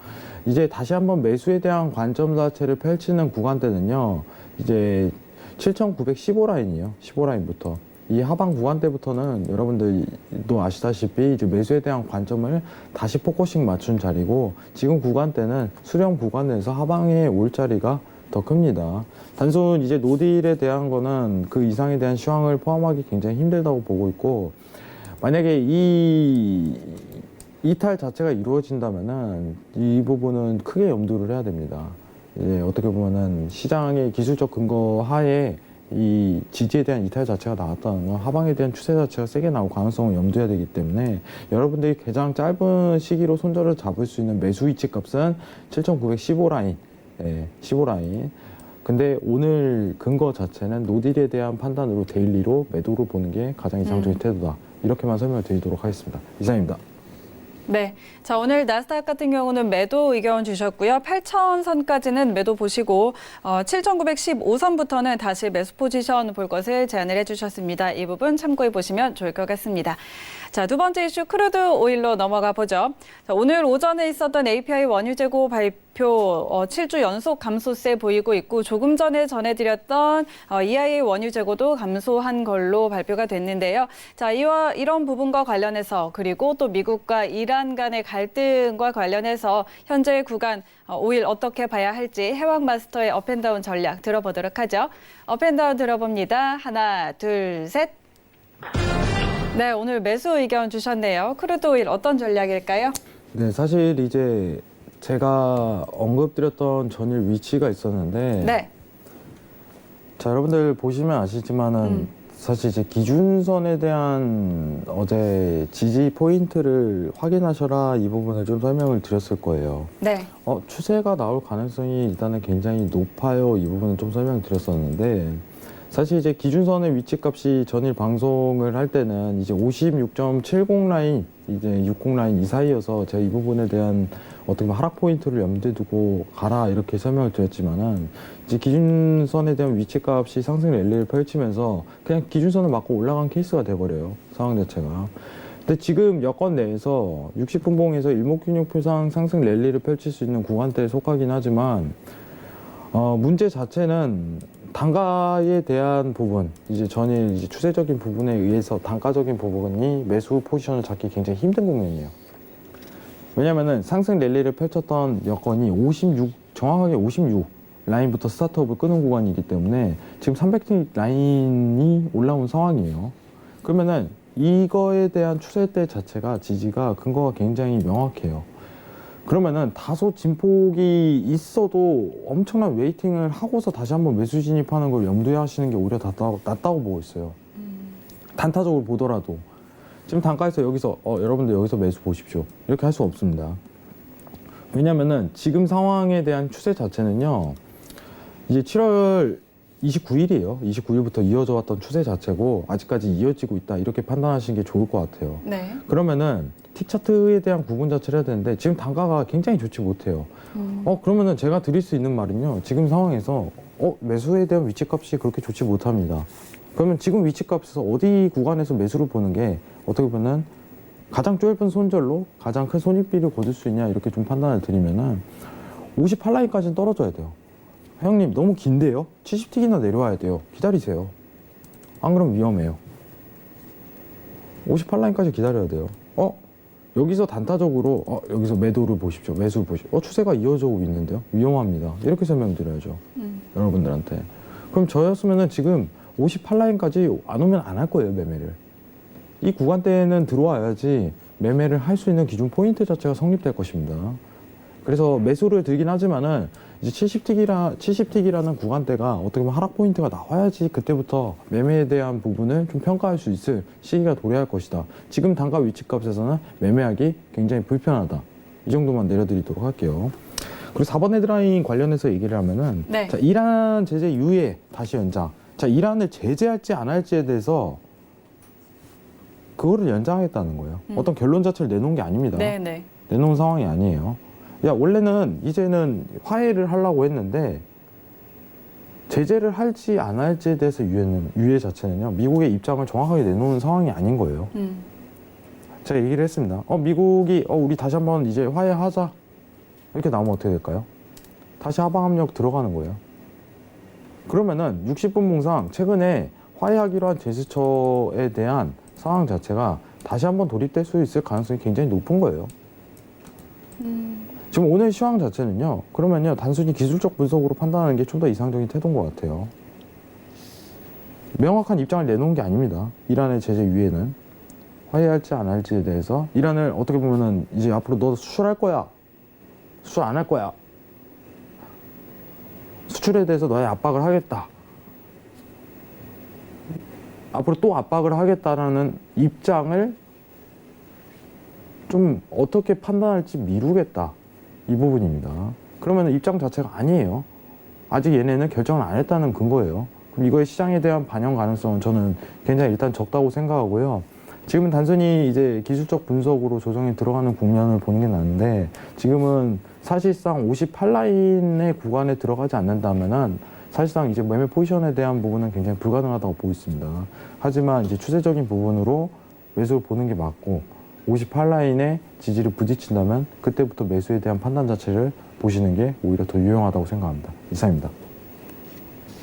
이제 다시 한번 매수에 대한 관점 자체를 펼치는 구간대는요. 이제 7,915라인이에요. 15라인부터. 이 하방 구간대부터는 여러분들도 아시다시피 이제 매수에 대한 관점을 다시 포커싱 맞춘 자리고 지금 구간대는 수렴 구간에서 하방에 올 자리가 더 큽니다. 단순 이제 노딜에 대한 거는 그 이상에 대한 시황을 포함하기 굉장히 힘들다고 보고 있고 만약에 이 이탈 자체가 이루어진다면은 이 부분은 크게 염두를 해야 됩니다. 이제 어떻게 보면은 시장의 기술적 근거 하에 이 지지에 대한 이탈 자체가 나왔다는 건 하방에 대한 추세 자체가 세게 나올 가능성을 염두해야 되기 때문에 여러분들이 가장 짧은 시기로 손절을 잡을 수 있는 매수 위치 값은 7,915라인, 15라인. 근데 오늘 근거 자체는 노딜에 대한 판단으로 데일리로 매도로 보는 게 가장 이상적인 태도다. 이렇게만 설명을 드리도록 하겠습니다. 이상입니다. 네. 자, 오늘 나스닥 같은 경우는 매도 의견 주셨고요. 8,000선까지는 매도 보시고 7,915선부터는 다시 매수 포지션 볼 것을 제안을 해주셨습니다. 이 부분 참고해 보시면 좋을 것 같습니다. 자, 두 번째 이슈 크루드 오일로 넘어가 보죠. 자, 오늘 오전에 있었던 API 원유 재고 발표 7주 연속 감소세 보이고 있고 조금 전에 전해드렸던 EIA 원유 재고도 감소한 걸로 발표가 됐는데요. 자, 이런 부분과 관련해서 그리고 또 미국과 이란 간의 갈등과 관련해서 현재 구간 오일 어떻게 봐야 할지 해왕마스터의 업앤다운 전략 들어보도록 하죠. 업앤다운 들어봅니다. 하나, 둘, 셋. 네, 오늘 매수 의견 주셨네요. 크루드 오일 어떤 전략일까요? 네, 사실 이제 제가 언급드렸던 전일 위치가 있었는데 네. 자, 여러분들 보시면 아시지만은 사실 이제 기준선에 대한 어제 지지 포인트를 확인하셔라 이 부분을 좀 설명을 드렸을 거예요. 네. 추세가 나올 가능성이 일단은 굉장히 높아요. 이 부분은 좀 설명드렸었는데 사실 이제 기준선의 위치값이 전일 방송을 할 때는 이제 56.70 라인, 이제 60 라인 이 사이여서 제가 이 부분에 대한 어떻게 보면 하락 포인트를 염두에 두고 가라 이렇게 설명을 드렸지만은 이제 기준선에 대한 위치값이 상승 랠리를 펼치면서 그냥 기준선을 맞고 올라간 케이스가 돼버려요. 상황 자체가. 근데 지금 여건 내에서 60분봉에서 일목균형표상 상승 랠리를 펼칠 수 있는 구간대에 속하긴 하지만 문제 자체는 단가에 대한 부분, 이제 전일 이제 추세적인 부분에 의해서 단가적인 부분이 매수 포지션을 잡기 굉장히 힘든 국면이에요. 왜냐면은 상승 랠리를 펼쳤던 여건이 56, 정확하게 56 라인부터 스타트업을 끄는 구간이기 때문에 지금 300팅 라인이 올라온 상황이에요. 그러면은 이거에 대한 추세대 자체가 지지가 근거가 굉장히 명확해요. 그러면은 다소 진폭이 있어도 엄청난 웨이팅을 하고서 다시 한번 매수 진입하는 걸 염두에 하시는 게 오히려 낫다고 보고 있어요. 단타적으로 보더라도. 지금 단가에서 여기서 여러분들 여기서 매수 보십시오. 이렇게 할 수 없습니다. 왜냐면은 지금 상황에 대한 추세 자체는요. 이제 7월 29일이에요. 29일부터 이어져 왔던 추세 자체고 아직까지 이어지고 있다. 이렇게 판단하시는 게 좋을 것 같아요. 네. 그러면은 틱 차트에 대한 구분 자체를 해야 되는데 지금 단가가 굉장히 좋지 못해요. 그러면은 제가 드릴 수 있는 말은요. 지금 상황에서 매수에 대한 위치값이 그렇게 좋지 못합니다. 그러면 지금 위치값에서 어디 구간에서 매수를 보는 게 어떻게 보면 가장 짧은 손절로 가장 큰 손익비를 거둘 수 있냐 이렇게 좀 판단을 드리면은 58라인까지는 떨어져야 돼요. 형님 너무 긴데요? 70틱이나 내려와야 돼요. 기다리세요. 안 그러면 위험해요. 58라인까지 기다려야 돼요. 여기서 단타적으로 여기서 매도를 보십시오. 매수를 보십시오. 추세가 이어지고 있는데요. 위험합니다. 이렇게 설명드려야죠. 여러분들한테. 그럼 저였으면은 지금 58라인까지 안 오면 안 할 거예요. 매매를. 이 구간대에는 들어와야지 매매를 할 수 있는 기준 포인트 자체가 성립될 것입니다. 그래서 매수를 들긴 하지만은 이제 70틱이라는 구간대가 어떻게 보면 하락 포인트가 나와야지 그때부터 매매에 대한 부분을 좀 평가할 수 있을 시기가 도래할 것이다. 지금 단가 위치값에서는 매매하기 굉장히 불편하다. 이 정도만 내려드리도록 할게요. 그리고 4번 헤드라인 관련해서 얘기를 하면은 네. 자, 이란 제재 이후에 다시 연장. 자, 이란을 제재할지 안 할지에 대해서 그거를 연장하겠다는 거예요. 어떤 결론 자체를 내놓은 게 아닙니다. 네. 내놓은 상황이 아니에요. 원래는 이제는 화해를 하려고 했는데 제재를 할지 안 할지에 대해서 유예 자체는요. 미국의 입장을 정확하게 내놓은 상황이 아닌 거예요. 제가 얘기를 했습니다. 미국이 우리 다시 한번 이제 화해하자 이렇게 나오면 어떻게 될까요? 다시 하방 압력 들어가는 거예요. 그러면은 60분 봉상 최근에 화해하기로 한 제스처에 대한 상황 자체가 다시 한번 도입될 수 있을 가능성이 굉장히 높은 거예요. 지금 오늘 시황 자체는요. 그러면요. 단순히 기술적 분석으로 판단하는 게 좀 더 이상적인 태도인 것 같아요. 명확한 입장을 내놓은 게 아닙니다. 이란의 제재 위에는. 화해할지 안 할지에 대해서 이란을 어떻게 보면은 이제 앞으로 너 수출할 거야. 수출 안 할 거야. 수출에 대해서 너의 압박을 하겠다. 앞으로 또 압박을 하겠다라는 입장을 좀 어떻게 판단할지 미루겠다. 이 부분입니다. 그러면 입장 자체가 아니에요. 아직 얘네는 결정을 안 했다는 근거예요. 그럼 이거의 시장에 대한 반영 가능성은 저는 굉장히 일단 적다고 생각하고요. 지금은 단순히 이제 기술적 분석으로 조정에 들어가는 국면을 보는 게 나은데 지금은 사실상 58라인의 구간에 들어가지 않는다면은 사실상 이제 매매 포지션에 대한 부분은 굉장히 불가능하다고 보고 있습니다. 하지만 이제 추세적인 부분으로 매수를 보는 게 맞고 58라인의 지지를 부딪힌다면 그때부터 매수에 대한 판단 자체를 보시는 게 오히려 더 유용하다고 생각합니다. 이상입니다.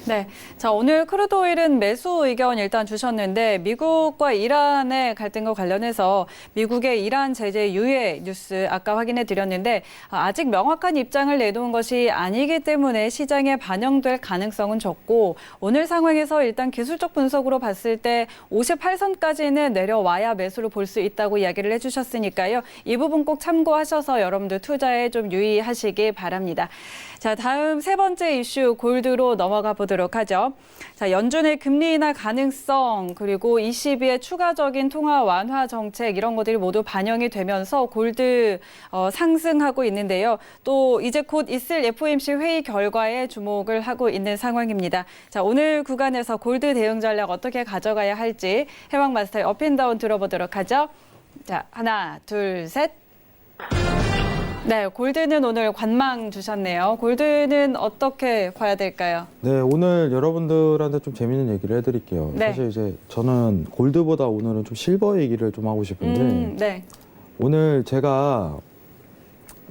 네. 자, 오늘 크루드 오일은 매수 의견 일단 주셨는데 미국과 이란의 갈등과 관련해서 미국의 이란 제재 유예 뉴스 아까 확인해 드렸는데 아직 명확한 입장을 내놓은 것이 아니기 때문에 시장에 반영될 가능성은 적고 오늘 상황에서 일단 기술적 분석으로 봤을 때 58선까지는 내려와야 매수로 볼 수 있다고 이야기를 해주셨으니까요. 이 부분 꼭 참고하셔서 여러분들 투자에 좀 유의하시기 바랍니다. 자, 다음 세 번째 이슈 골드로 넘어가 보도록 하죠. 자, 연준의 금리 인하 가능성 그리고 ECB의 추가적인 통화 완화 정책 이런 것들이 모두 반영이 되면서 골드 상승하고 있는데요. 또 이제 곧 있을 FOMC 회의 결과에 주목을 하고 있는 상황입니다. 자, 오늘 구간에서 골드 대응 전략 어떻게 가져가야 할지 해왕 마스터의 업앤다운 들어보도록 하죠. 자, 하나, 둘, 셋. 네, 골드는 오늘 관망 주셨네요. 골드는 어떻게 봐야 될까요? 네, 오늘 여러분들한테 좀 재밌는 얘기를 해드릴게요. 네. 사실 이제 저는 골드보다 오늘은 좀 실버 얘기를 좀 하고 싶은데 네. 오늘 제가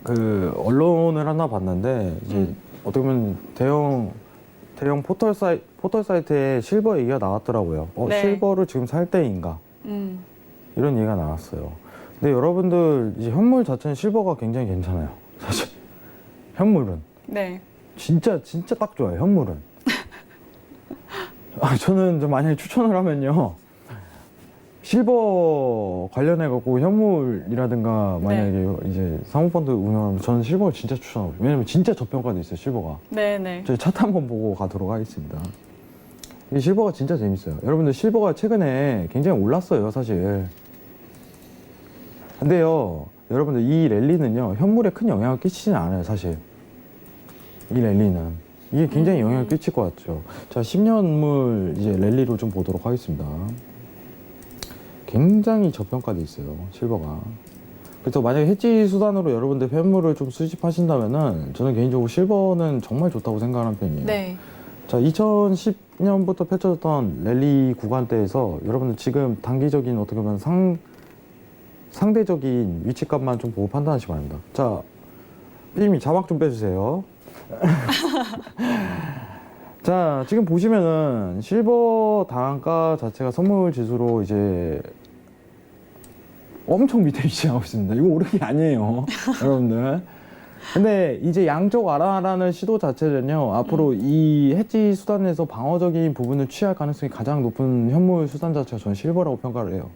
그 언론을 하나 봤는데 이제 어떻게 보면 대형 포털 사이트에 실버 얘기가 나왔더라고요. 네. 실버를 지금 살 때인가? 이런 얘기가 나왔어요. 근데 여러분들 이제 현물 자체는 실버가 굉장히 괜찮아요. 사실 현물은 네. 진짜 딱 좋아요. 현물은. 저는 좀 만약에 추천을 하면요. 실버 관련해 갖고 현물이라든가 만약에 이제 사모펀드 운영하면 저는 실버를 진짜 추천하고 왜냐면 진짜 저평가돼 있어요. 실버가. 네. 저희 차트 한번 보고 가도록 하겠습니다. 이 실버가 진짜 재밌어요. 여러분들 실버가 최근에 굉장히 올랐어요. 사실. 근데요, 여러분들 이 랠리는요, 현물에 큰 영향을 끼치지는 않아요, 사실. 이 랠리는. 이게 굉장히 영향을 끼칠 것 같죠. 자, 10년물 이제 랠리로 좀 보도록 하겠습니다. 굉장히 저평가돼 있어요, 실버가. 그래서 만약에 해지 수단으로 여러분들 현물을 좀 수집하신다면은 저는 개인적으로 실버는 정말 좋다고 생각하는 편이에요. 네. 자, 2010년부터 펼쳐졌던 랠리 구간대에서 여러분들 지금 단기적인 어떻게 보면 상대적인 위치값만 좀 보고 판단하시기 바랍니다. 자, 피디님 자막 좀 빼주세요. 자, 지금 보시면은 실버 단가 자체가 선물 지수로 이제 엄청 밑에 위치하고 있습니다. 이거 오르기 아니에요, 여러분들. 근데 이제 양쪽 알아라는 시도 자체는요, 앞으로 이 해지 수단에서 방어적인 부분을 취할 가능성이 가장 높은 현물 수단 자체가 저는 실버라고 평가를 해요.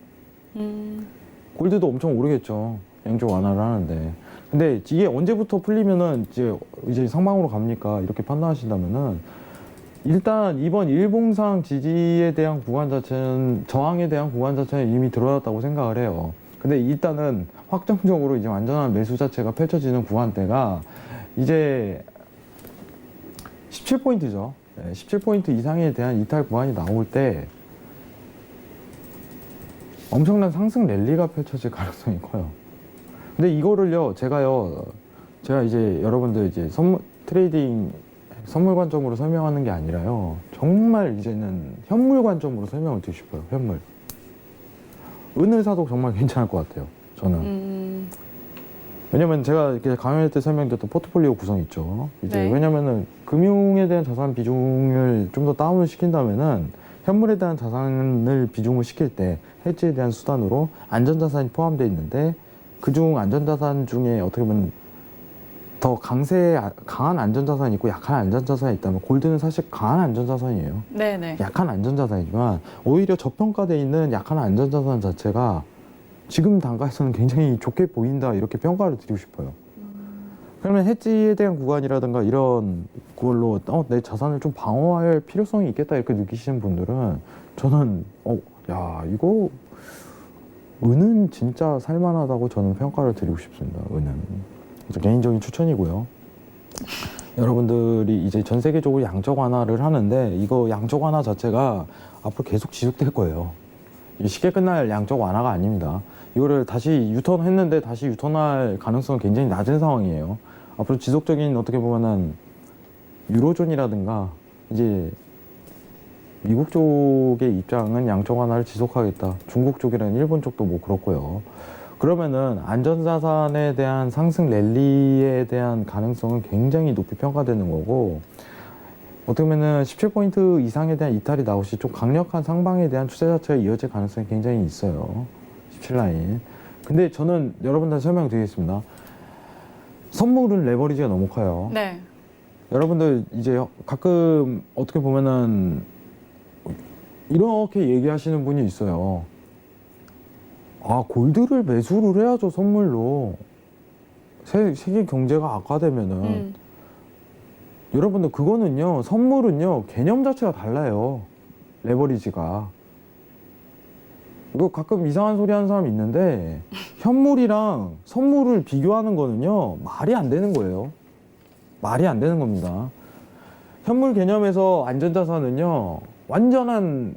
골드도 엄청 오르겠죠. 양쪽 완화를 하는데. 근데 이게 언제부터 풀리면은 이제 상방으로 갑니까? 이렇게 판단하신다면은 일단 이번 일봉상 지지에 대한 구간 자체는 저항에 대한 구간 자체는 이미 드러났다고 생각을 해요. 근데 일단은 확정적으로 이제 완전한 매수 자체가 펼쳐지는 구간대가 이제 17포인트죠. 17포인트 이상에 대한 이탈 구간이 나올 때 엄청난 상승 랠리가 펼쳐질 가능성이 커요. 근데 이거를요, 제가 이제 여러분들 이제 트레이딩 선물 관점으로 설명하는 게 아니라요, 정말 이제는 현물 관점으로 설명을 드리고 싶어요, 현물. 은을 사도 정말 괜찮을 것 같아요, 저는. 왜냐면 제가 이렇게 강연할 때 설명드렸던 포트폴리오 구성 있죠. 이제 네. 왜냐면은 금융에 대한 자산 비중을 좀 더 다운을 시킨다면은 현물에 대한 자산을 비중을 시킬 때 해지에 대한 수단으로 안전자산이 포함되어 있는데 그중 안전자산 중에 어떻게 보면 더 강한 안전자산이 있고 약한 안전자산이 있다면 골드는 사실 강한 안전자산이에요. 네네. 약한 안전자산이지만 오히려 저평가되어 있는 약한 안전자산 자체가 지금 단가에서는 굉장히 좋게 보인다 이렇게 평가를 드리고 싶어요. 그러면 해지에 대한 구간이라든가 이런 걸로 내 자산을 좀 방어할 필요성이 있겠다 이렇게 느끼시는 분들은 저는 야 이거 은은 진짜 살만하다고 저는 평가를 드리고 싶습니다. 은은 그래서 개인적인 추천이고요. 여러분들이 이제 전 세계적으로 양적 완화를 하는데 이거 양적 완화 자체가 앞으로 계속 지속될 거예요. 이 쉽게 끝날 양적 완화가 아닙니다. 이거를 다시 유턴했는데 다시 유턴할 가능성은 굉장히 낮은 상황이에요. 앞으로 지속적인 어떻게 보면은 유로존이라든가 이제 미국 쪽의 입장은 양적 완화를 지속하겠다. 중국 쪽이랑 일본 쪽도 뭐 그렇고요. 그러면은 안전자산에 대한 상승 랠리에 대한 가능성은 굉장히 높이 평가되는 거고 어떻게 보면은 17포인트 이상에 대한 이탈이 나올 시 좀 강력한 상방에 대한 추세 자체가 이어질 가능성이 굉장히 있어요. 17라인. 근데 저는 여러분들한테 설명드리겠습니다. 선물은 레버리지가 너무 커요. 네. 여러분들 이제 가끔 어떻게 보면은 이렇게 얘기하시는 분이 있어요. 아, 골드를 매수를 해야죠, 선물로. 세계 경제가 악화되면은. 여러분들 그거는요, 선물은요, 개념 자체가 달라요. 레버리지가. 이거 가끔 이상한 소리 하는 사람이 있는데, 현물이랑 선물을 비교하는 거는요, 말이 안 되는 거예요. 말이 안 되는 겁니다. 현물 개념에서 안전자산은요, 완전한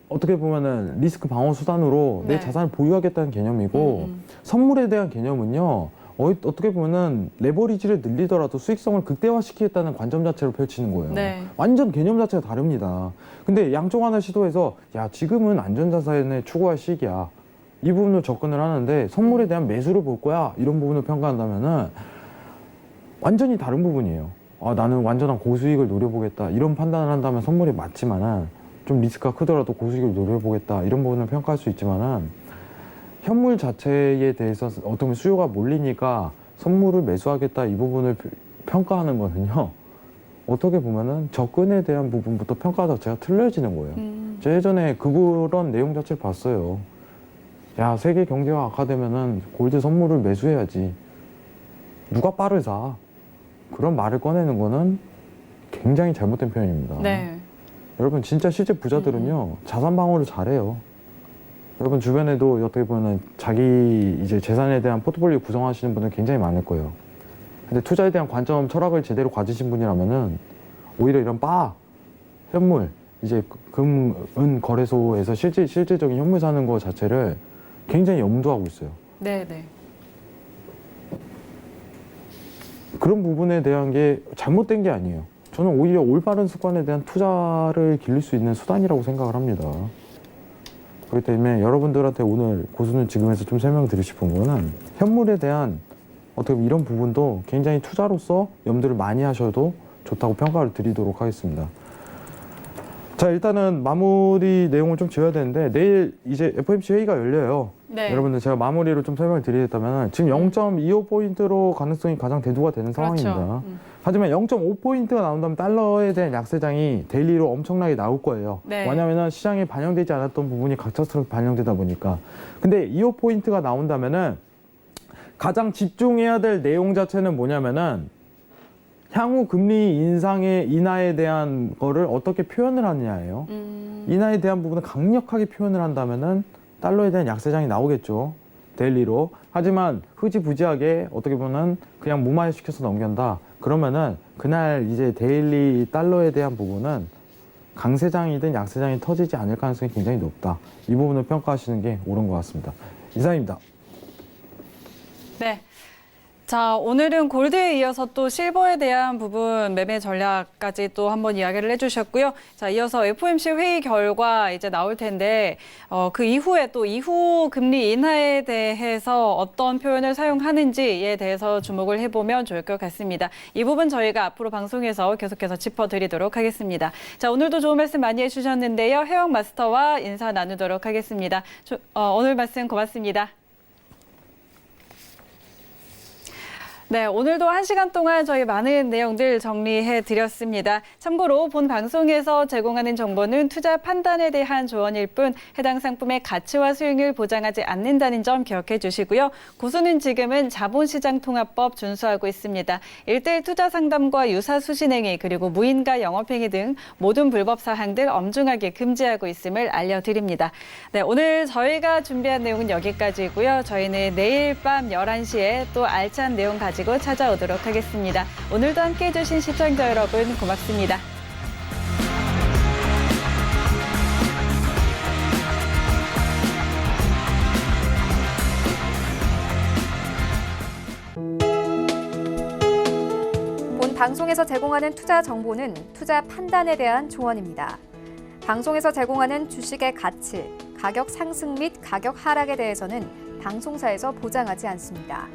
어떻게 보면은 리스크 방어 수단으로 내 네. 자산을 보유하겠다는 개념이고, 선물에 대한 개념은요, 어떻게 보면은 레버리지를 늘리더라도 수익성을 극대화시키겠다는 관점 자체로 펼치는 거예요. 네. 완전 개념 자체가 다릅니다. 근데 양쪽 하나 시도해서 야 지금은 안전자산에 추구할 시기야. 이 부분을 접근을 하는데 선물에 대한 매수를 볼 거야. 이런 부분을 평가한다면은 완전히 다른 부분이에요. 아 나는 완전한 고수익을 노려보겠다. 이런 판단을 한다면 선물이 맞지만은 좀 리스크가 크더라도 고수익을 노려보겠다. 이런 부분을 평가할 수 있지만은 현물 자체에 대해서 어떻게 보면 수요가 몰리니까 선물을 매수하겠다 이 부분을 평가하는 거는요 어떻게 보면은 접근에 대한 부분부터 평가 자체가 틀려지는 거예요. 제가 예전에 그런 내용 자체를 봤어요. 야 세계 경제가 악화되면은 골드 선물을 매수해야지. 누가 빠를 사? 그런 말을 꺼내는 거는 굉장히 잘못된 표현입니다. 네. 여러분 진짜 실제 부자들은요 자산 방어를 잘해요. 여러분 주변에도 어떻게 보면 자기 이제 재산에 대한 포트폴리오 구성하시는 분들 굉장히 많을 거예요. 근데 투자에 대한 관점, 철학을 제대로 가지신 분이라면은 오히려 이런 현물, 이제 금, 은 거래소에서 실질적인 현물 사는 거 자체를 굉장히 염두하고 있어요. 네네. 그런 부분에 대한 게 잘못된 게 아니에요. 저는 오히려 올바른 습관에 대한 투자를 기를 수 있는 수단이라고 생각을 합니다. 그렇기 때문에 여러분들한테 오늘 고수는 지금에서 좀 설명드리고 싶은 거는 현물에 대한 어떻게 보면 이런 부분도 굉장히 투자로서 염두를 많이 하셔도 좋다고 평가를 드리도록 하겠습니다. 자 일단은 마무리 내용을 좀 지어야 되는데 내일 이제 FOMC 회의가 열려요. 네. 여러분들 제가 마무리로 좀 설명을 드리겠다면 지금 0.25포인트로 가능성이 가장 대두가 되는 상황입니다. 그렇죠. 하지만 0.5포인트가 나온다면 달러에 대한 약세장이 데일리로 엄청나게 나올 거예요. 네. 왜냐하면 시장에 반영되지 않았던 부분이 각자스럽게 반영되다 보니까. 근데 25포인트가 나온다면은 가장 집중해야 될 내용 자체는 뭐냐면은 향후 금리 인하에 대한 거를 어떻게 표현을 하느냐예요. 인하에 대한 부분을 강력하게 표현을 한다면은 달러에 대한 약세장이 나오겠죠. 데일리로. 하지만 흐지부지하게 어떻게 보면 그냥 무마시켜서 넘긴다. 그러면은 그날 이제 데일리 달러에 대한 부분은 강세장이든 약세장이 터지지 않을 가능성이 굉장히 높다. 이 부분을 평가하시는 게 옳은 것 같습니다. 이상입니다. 네. 자, 오늘은 골드에 이어서 또 실버에 대한 부분 매매 전략까지 또 한번 이야기를 해주셨고요. 자, 이어서 FOMC 회의 결과 이제 나올 텐데 그 이후에 또 이후 금리 인하에 대해서 어떤 표현을 사용하는지에 대해서 주목을 해보면 좋을 것 같습니다. 이 부분 저희가 앞으로 방송에서 계속해서 짚어드리도록 하겠습니다. 자, 오늘도 좋은 말씀 많이 해주셨는데요. 해영 마스터와 인사 나누도록 하겠습니다. 오늘 말씀 고맙습니다. 네, 오늘도 1시간 동안 저희 많은 내용들 정리해 드렸습니다. 참고로 본 방송에서 제공하는 정보는 투자 판단에 대한 조언일 뿐 해당 상품의 가치와 수익을 보장하지 않는다는 점 기억해 주시고요. 고수는 지금은 자본시장통합법 준수하고 있습니다. 1:1 투자 상담과 유사 수신행위 그리고 무인가 영업행위 등 모든 불법 사항들 엄중하게 금지하고 있음을 알려드립니다. 네, 오늘 저희가 준비한 내용은 여기까지고요. 저희는 내일 밤 11시에 또 알찬 내용 가지고 찾아오도록 하겠습니다. 오늘도 함께해 주신 시청자 여러분 고맙습니다. 본 방송에서 제공하는 투자 정보는 투자 판단에 대한 조언입니다. 방송에서 제공하는 주식의 가치, 가격 상승 및 가격 하락에 대해서는 방송사에서 보장하지 않습니다.